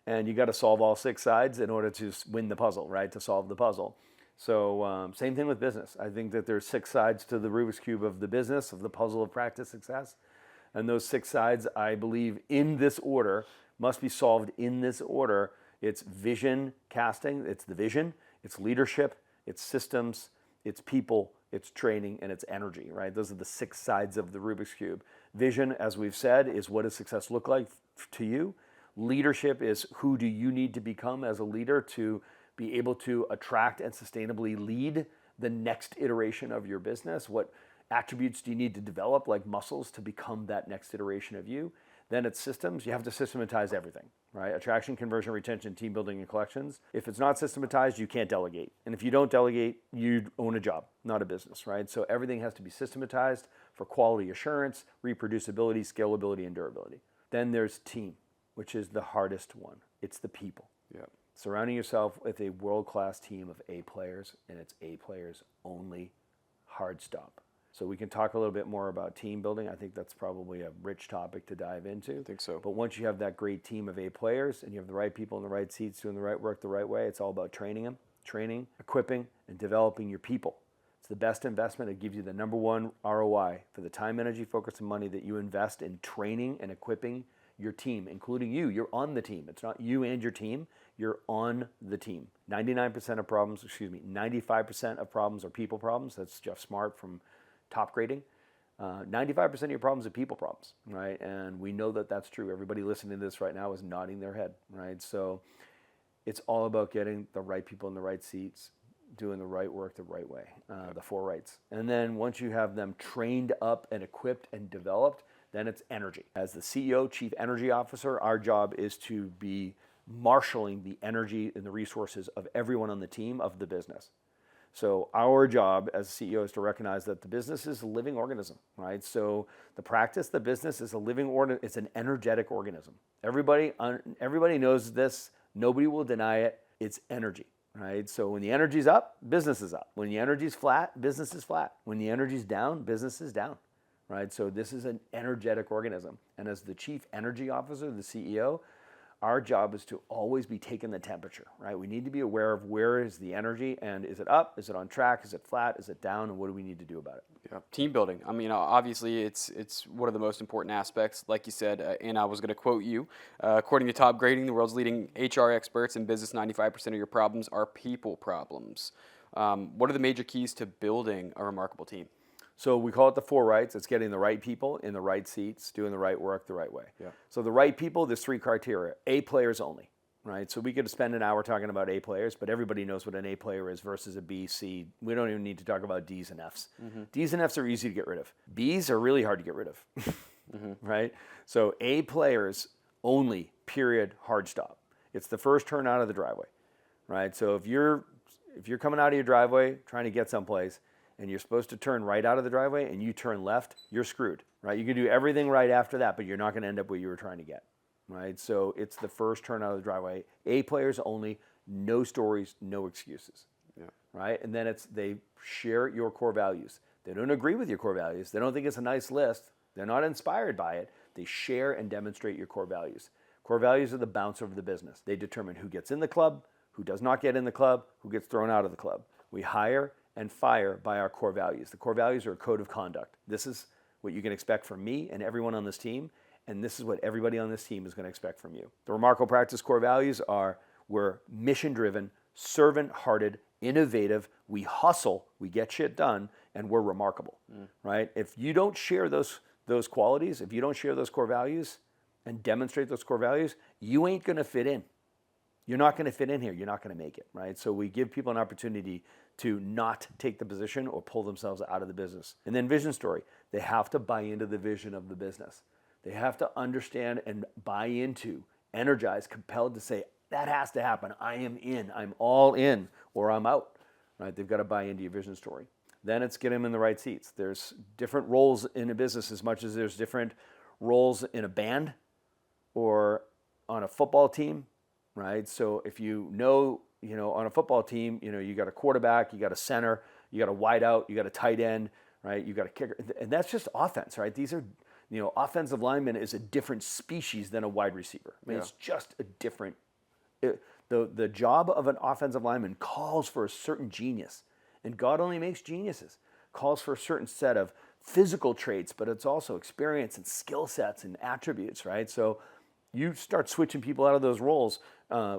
and you got to solve all 6 sides in order to win the puzzle. Right, to solve the puzzle. So same thing with business. I think that there's 6 sides to the Rubik's Cube of the business, of the puzzle of practice success. And those 6 sides, I believe, in this order, must be solved in this order. It's vision casting, it's the vision, it's leadership, it's systems, it's people, it's training, and it's energy, right? Those are the 6 sides of the Rubik's Cube. Vision, as we've said, is what does success look like to you? Leadership is who do you need to become as a leader to be able to attract and sustainably lead the next iteration of your business? What attributes do you need to develop, like muscles, to become that next iteration of you? Then it's systems. You have to systematize everything, right? Attraction, conversion, retention, team building, and collections. If it's not systematized, you can't delegate. And if you don't delegate, you own a job, not a business, right? So everything has to be systematized for quality assurance, reproducibility, scalability, and durability. Then there's team, which is the hardest one. It's the people. Yeah. Surrounding yourself with a world-class team of A players, and it's A players only, hard stop. So we can talk a little bit more about team building. I think that's probably a rich topic to dive into. I think so. But once you have that great team of A players and you have the right people in the right seats doing the right work the right way, it's all about training them, equipping, and developing your people. It's the best investment. It gives you the #1 ROI for the time, energy, focus, and money that you invest in training and equipping your team, including you. You're on the team. It's not you and your team. You're on the team. 95% of problems are people problems. That's Jeff Smart from Top Grading. 95% of your problems are people problems, right? And we know that that's true. Everybody listening to this right now is nodding their head, right? So it's all about getting the right people in the right seats, doing the right work the right way, the 4 rights. And then once you have them trained up and equipped and developed, then it's energy. As the CEO, Chief Energy Officer, our job is to be marshaling the energy and the resources of everyone on the team of the business. So our job as CEO is to recognize that the business is a living organism, right? So the practice, the business is a living organism. It's an energetic organism. Everybody knows this. Nobody will deny it. It's energy, right? So when the energy's up, business is up. When the energy's flat, business is flat. When the energy's down, business is down, right? So this is an energetic organism. And as the Chief Energy Officer, the CEO, our job is to always be taking the temperature, right? We need to be aware of where is the energy and is it up? Is it on track? Is it flat? Is it down? And what do we need to do about it? Yeah. Team building. I mean, obviously, it's one of the most important aspects. Like you said, and I was going to quote you. According to Top Grading, the world's leading HR experts in business, 95% of your problems are people problems. What are the major keys to building a remarkable team? So we call it the 4 rights. It's getting the right people in the right seats, doing the right work the right way. Yeah. So the right people, there's 3 criteria. A players only, right? So we could spend an hour talking about A players, but everybody knows what an A player is versus a B, C. We don't even need to talk about D's and F's. Mm-hmm. D's and F's are easy to get rid of. B's are really hard to get rid of, mm-hmm. right? So A players only, period, hard stop. It's the first turn out of the driveway, right? So if you're coming out of your driveway trying to get someplace, and you're supposed to turn right out of the driveway and you turn left, you're screwed, right? You can do everything right after that, but you're not going to end up where you were trying to get, right? So it's the first turn out of the driveway. A players only, no stories, no excuses, right? And then they share your core values. They don't agree with your core values. They don't think it's a nice list. They're not inspired by it. They share and demonstrate your core values. Core values are the bouncer of the business. They determine who gets in the club, who does not get in the club, who gets thrown out of the club. We hire and fire by our core values. The core values are a code of conduct. This is what you can expect from me and everyone on this team, and this is what everybody on this team is going to expect from you. The Remarkable Practice core values are we're mission-driven, servant-hearted, innovative, we hustle, we get shit done, and we're remarkable, right? If you don't share those qualities, if you don't share those core values and demonstrate those core values, you ain't going to fit in. You're not going to fit in here. You're not going to make it, right? So we give people an opportunity to not take the position or pull themselves out of the business. And then vision story. They have to buy into the vision of the business. They have to understand and buy into, energize, compelled to say, that has to happen. I am in. I'm all in or I'm out, right? They've got to buy into your vision story. Then it's get them in the right seats. There's different roles in a business as much as there's different roles in a band or on a football team, right? So if on a football team, you got a quarterback, you got a center, you got a wide out, you got a tight end, right? You got a kicker. And that's just offense, right? These are, offensive lineman is a different species than a wide receiver. I mean, It's just a different, The job of an offensive lineman calls for a certain genius, and God only makes geniuses. Calls for a certain set of physical traits, but it's also experience and skill sets and attributes, right? So you start switching people out of those roles.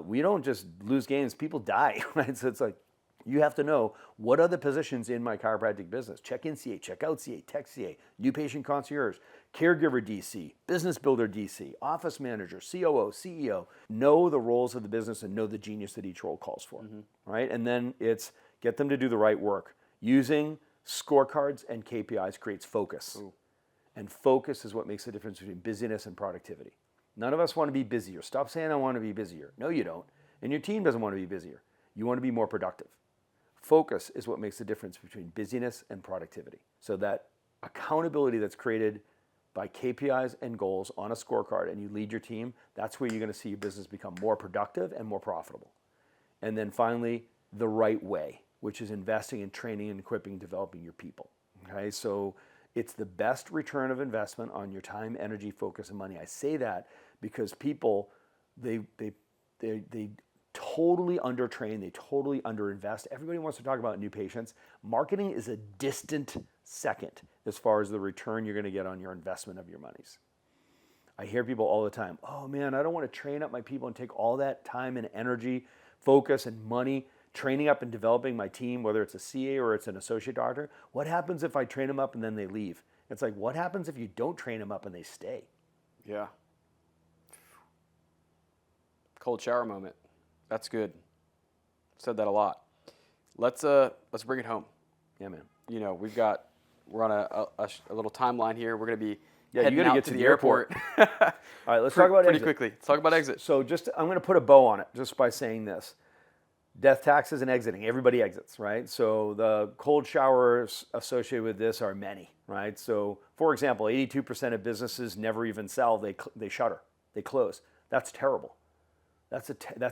We don't just lose games, people die, right? So it's like, you have to know, what are the positions in my chiropractic business? Check in CA, check out CA, tech CA, new patient concierge, caregiver DC, business builder DC, office manager, COO, CEO. Know the roles of the business and know the genius that each role calls for, right? And then it's get them to do the right work. Using scorecards and KPIs creates focus. Ooh. And focus is what makes the difference between busyness and productivity. None of us want to be busier. Stop saying I want to be busier. No, you don't. And your team doesn't want to be busier. You want to be more productive. Focus is what makes the difference between busyness and productivity. So that accountability that's created by KPIs and goals on a scorecard, and you lead your team, that's where you're going to see your business become more productive and more profitable. And then finally, the right way, which is investing in training and equipping and developing your people. Okay, so it's the best return of investment on your time, energy, focus, and money. I say that because people, they totally undertrain, they totally underinvest. Everybody wants to talk about new patients. Marketing is a distant second as far as the return you're going to get on your investment of your monies. I hear people all the time, oh man, I don't want to train up my people and take all that time and energy, focus and money, training up and developing my team, whether it's a CA or it's an associate doctor. What happens if I train them up and then they leave? It's like, what happens if you don't train them up and they stay? Yeah. Cold shower moment. That's good. Said that a lot. Let's bring it home. Yeah, man. You know, we're on a little timeline here. We're gonna be you heading gotta out get to to the the airport. All right, let's talk about pretty exit. quickly. Let's talk about exit. So I'm going to put a bow on it just by saying this. Death, taxes, and exiting. Everybody exits, right? So the cold showers associated with this are many, right? So, for example, 82% of businesses never even sell. They shutter. They close. That's terrible. That's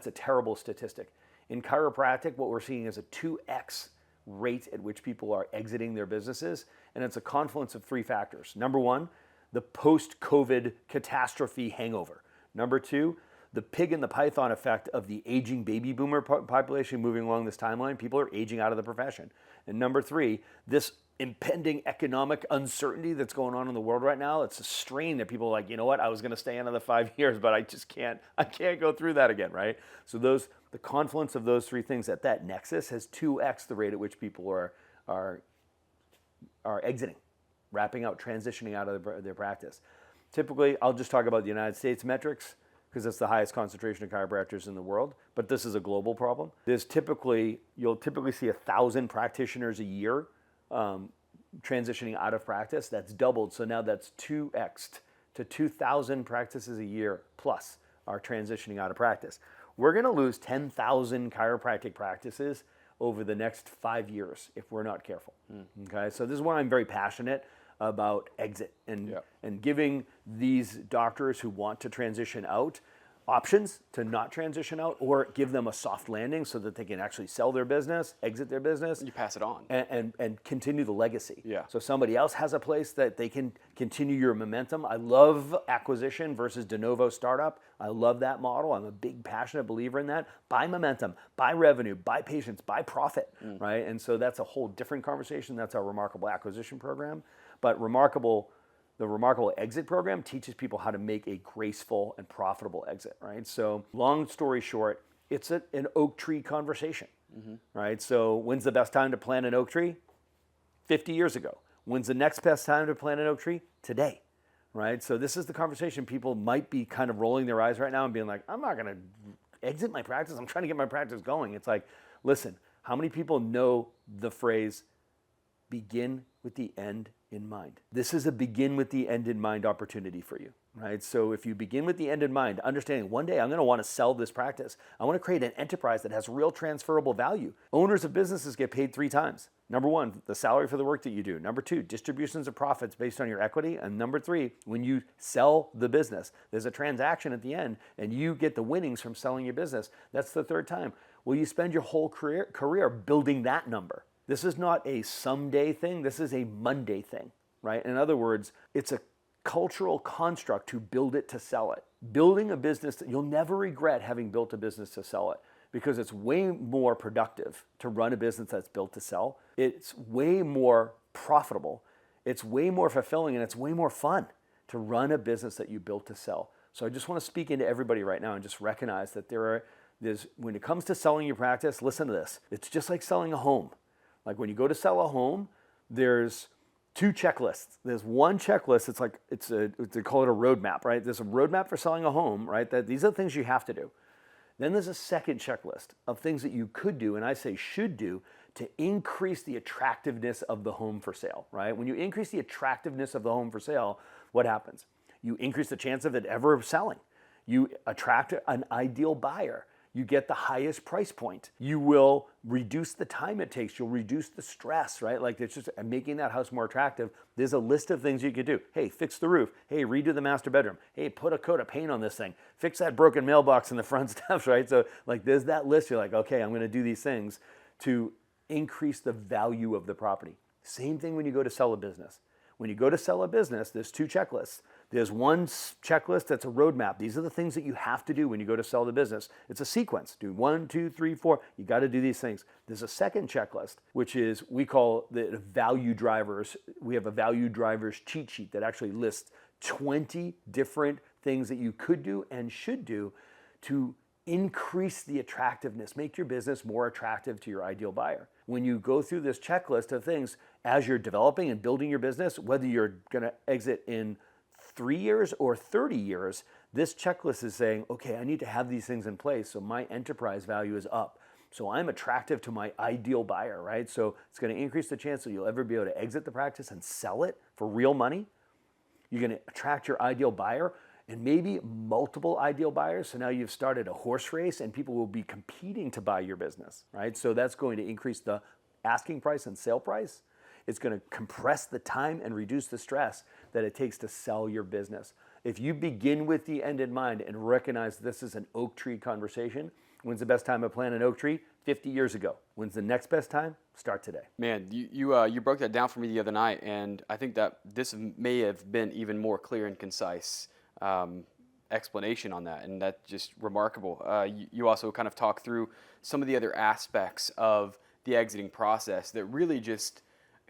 a terrible statistic. In chiropractic, what we're seeing is a 2x rate at which people are exiting their businesses, and it's a confluence of three factors. Number one, the post-COVID catastrophe hangover. Number two, the pig and the python effect of the aging baby boomer population moving along this timeline. People are aging out of the profession. And number three, this impending economic uncertainty that's going on in the world right now. It's a strain that people are like, you know what, I was going to stay another 5 years, but I can't go through that again, right? So the confluence of those three things at that nexus has 2x the rate at which people are exiting, wrapping out, transitioning out of their practice. Typically, I'll just talk about the United States metrics because it's the highest concentration of chiropractors in the world, but this is a global problem. You'll typically see 1,000 practitioners a year transitioning out of practice. That's doubled, so now that's 2x'd to 2,000 practices a year plus are transitioning out of practice. We're going to lose 10,000 chiropractic practices over the next 5 years if we're not careful. Okay, so this is why I'm very passionate about exit and giving these doctors who want to transition out options to not transition out, or give them a soft landing so that they can actually sell their business, exit their business. You pass it on. And continue the legacy. Yeah. So somebody else has a place that they can continue your momentum. I love acquisition versus de novo startup. I love that model. I'm a big passionate believer in that. Buy momentum, buy revenue, buy patients, buy profit, right? And so that's a whole different conversation. That's our remarkable acquisition program. But the remarkable exit program teaches people how to make a graceful and profitable exit, right? So long story short, it's an oak tree conversation, right? So when's the best time to plant an oak tree? 50 years ago. When's the next best time to plant an oak tree? Today, right? So this is the conversation people might be kind of rolling their eyes right now and being like, I'm not going to exit my practice. I'm trying to get my practice going. It's like, listen, how many people know the phrase, begin with the end in mind? This is a begin with the end in mind opportunity for you, right? So if you begin with the end in mind, understanding one day I'm going to want to sell this practice. I want to create an enterprise that has real transferable value. Owners of businesses get paid 3 times. Number 1, the salary for the work that you do. Number 2, distributions of profits based on your equity. And number 3, when you sell the business, there's a transaction at the end and you get the winnings from selling your business. That's the 3rd time. Well, you spend your whole career building that number. This is not a someday thing. This is a Monday thing, right? In other words, it's a cultural construct to build it to sell it. Building a business, you'll never regret having built a business to sell it, because it's way more productive to run a business that's built to sell. It's way more profitable. It's way more fulfilling, and it's way more fun to run a business that you built to sell. So I just want to speak into everybody right now and just recognize that when it comes to selling your practice, listen to this. It's just like selling a home. Like when you go to sell a home, there's two checklists. There's one checklist. They call it a roadmap, right? There's a roadmap for selling a home, right? That these are the things you have to do. Then there's a second checklist of things that you could do, and I say should do, to increase the attractiveness of the home for sale, right? When you increase the attractiveness of the home for sale, what happens? You increase the chance of it ever selling. You attract an ideal buyer. You get the highest price point. You will reduce the time it takes. You'll reduce the stress, right? Like it's just making that house more attractive. There's a list of things you could do. Hey, fix the roof. Hey, redo the master bedroom. Hey, put a coat of paint on this thing. Fix that broken mailbox in the front steps, right? So like there's that list. You're like, okay, I'm gonna do these things to increase the value of the property. Same thing when you go to sell a business. When you go to sell a business, there's two checklists. There's one checklist that's a roadmap. These are the things that you have to do when you go to sell the business. It's a sequence. Do 1, 2, 3, 4. You got to do these things. There's a second checklist, which is we call the value drivers. We have a value drivers cheat sheet that actually lists 20 different things that you could do and should do to increase the attractiveness, make your business more attractive to your ideal buyer. When you go through this checklist of things as you're developing and building your business, whether you're going to exit in 3 years or 30 years, this checklist is saying, okay, I need to have these things in place so my enterprise value is up. So I'm attractive to my ideal buyer, right? So it's going to increase the chance that you'll ever be able to exit the practice and sell it for real money. You're going to attract your ideal buyer and maybe multiple ideal buyers. So now you've started a horse race and people will be competing to buy your business, right? So that's going to increase the asking price and sale price. It's going to compress the time and reduce the stress that it takes to sell your business. If you begin with the end in mind and recognize this is an oak tree conversation, when's the best time to plant an oak tree? 50 years ago. When's the next best time? Start today. Man, you broke that down for me the other night, and I think that this may have been even more clear and concise explanation on that, and that's just remarkable. You also kind of talked through some of the other aspects of the exiting process that really just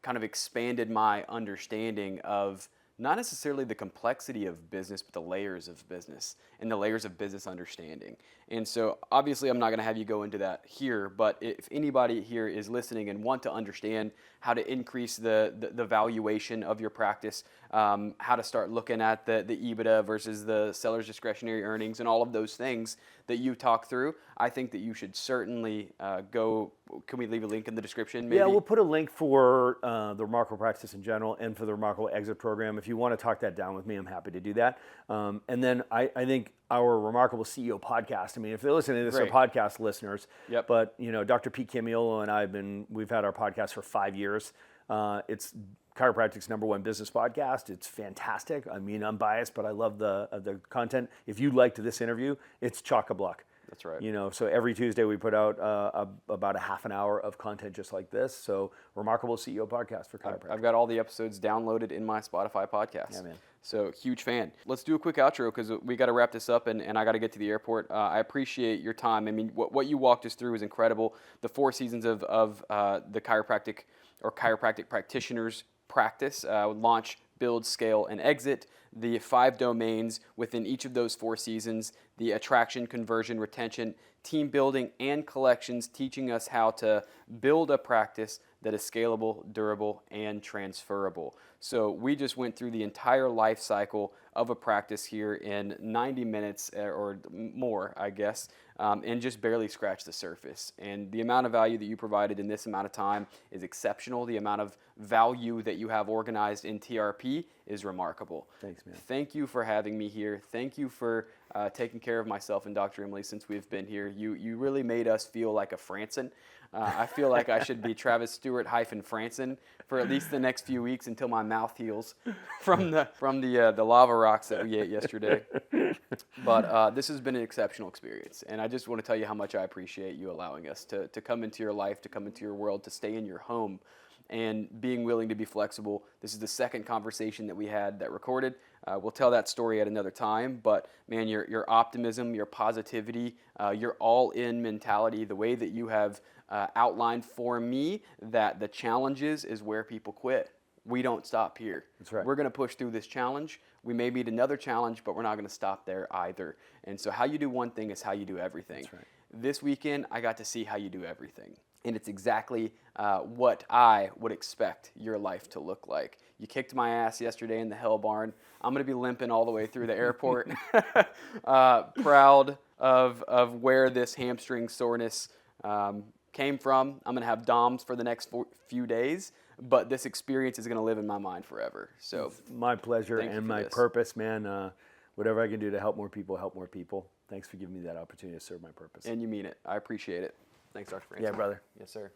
kind of expanded my understanding of not necessarily the complexity of business, but the layers of business and the layers of business understanding. And so obviously I'm not going to have you go into that here, but if anybody here is listening and want to understand how to increase the valuation of your practice, how to start looking at the EBITDA versus the seller's discretionary earnings and all of those things that you talk through, I think that you should certainly go. Can we leave a link in the description? Maybe? Yeah, we'll put a link for the Remarkable Practice in general and for the Remarkable Exit Program. If you want to talk that down with me, I'm happy to do that. And then I think our Remarkable CEO podcast, I mean, if they're listening to this, Great. are podcast listeners. Yep. But, you know, Dr. Pete Camiolo and we've had our podcast for 5 years. It's Chiropractic's #1 business podcast. It's fantastic. I mean, I'm biased, but I love the content. If you liked this interview, it's chock-a-block. That's right. You know, so every Tuesday we put out about a half an hour of content just like this. So Remarkable CEO podcast for chiropractic. I've got all the episodes downloaded in my Spotify podcast. Yeah, man. So huge fan. Let's do a quick outro because we got to wrap this up and I got to get to the airport. I appreciate your time. I mean, what you walked us through is incredible. The 4 seasons of the chiropractic or chiropractic practitioners practice, launch, build, scale, and exit. The 5 domains within each of those 4 seasons, the attraction, conversion, retention, team building, and collections, teaching us how to build a practice that is scalable, durable, and transferable. So we just went through the entire life cycle of a practice here in 90 minutes or more, I guess, and just barely scratched the surface. And the amount of value that you provided in this amount of time is exceptional. The amount of value that you have organized in TRP is remarkable. Thanks, man. Thank you for having me here. Thank you for taking care of myself and Dr. Emily since we've been here. You really made us feel like a Franson. I feel like I should be Travis Stewart Franson for at least the next few weeks until my mouth heals from the lava rocks that we ate yesterday. But this has been an exceptional experience, and I just want to tell you how much I appreciate you allowing us to come into your life, to come into your world, to stay in your home, and being willing to be flexible. This is the second conversation that we had that recorded. We'll tell that story at another time, but man, your optimism, your positivity, your all-in mentality, the way that you have outlined for me that the challenges is where people quit. We don't stop here. That's right. We're going to push through this challenge. We may meet another challenge, but we're not going to stop there either. And so how you do one thing is how you do everything. That's right. This weekend, I got to see how you do everything. And it's exactly what I would expect your life to look like. You kicked my ass yesterday in the Hell Barn. I'm going to be limping all the way through the airport. Proud of where this hamstring soreness came from. I'm going to have DOMS for the next few days. But this experience is going to live in my mind forever. So it's my pleasure and my purpose, man. Whatever I can do to help more people, help more people. Thanks for giving me that opportunity to serve my purpose. And you mean it. I appreciate it. Thanks, Dr. Franson. Yeah, brother. Yes, sir.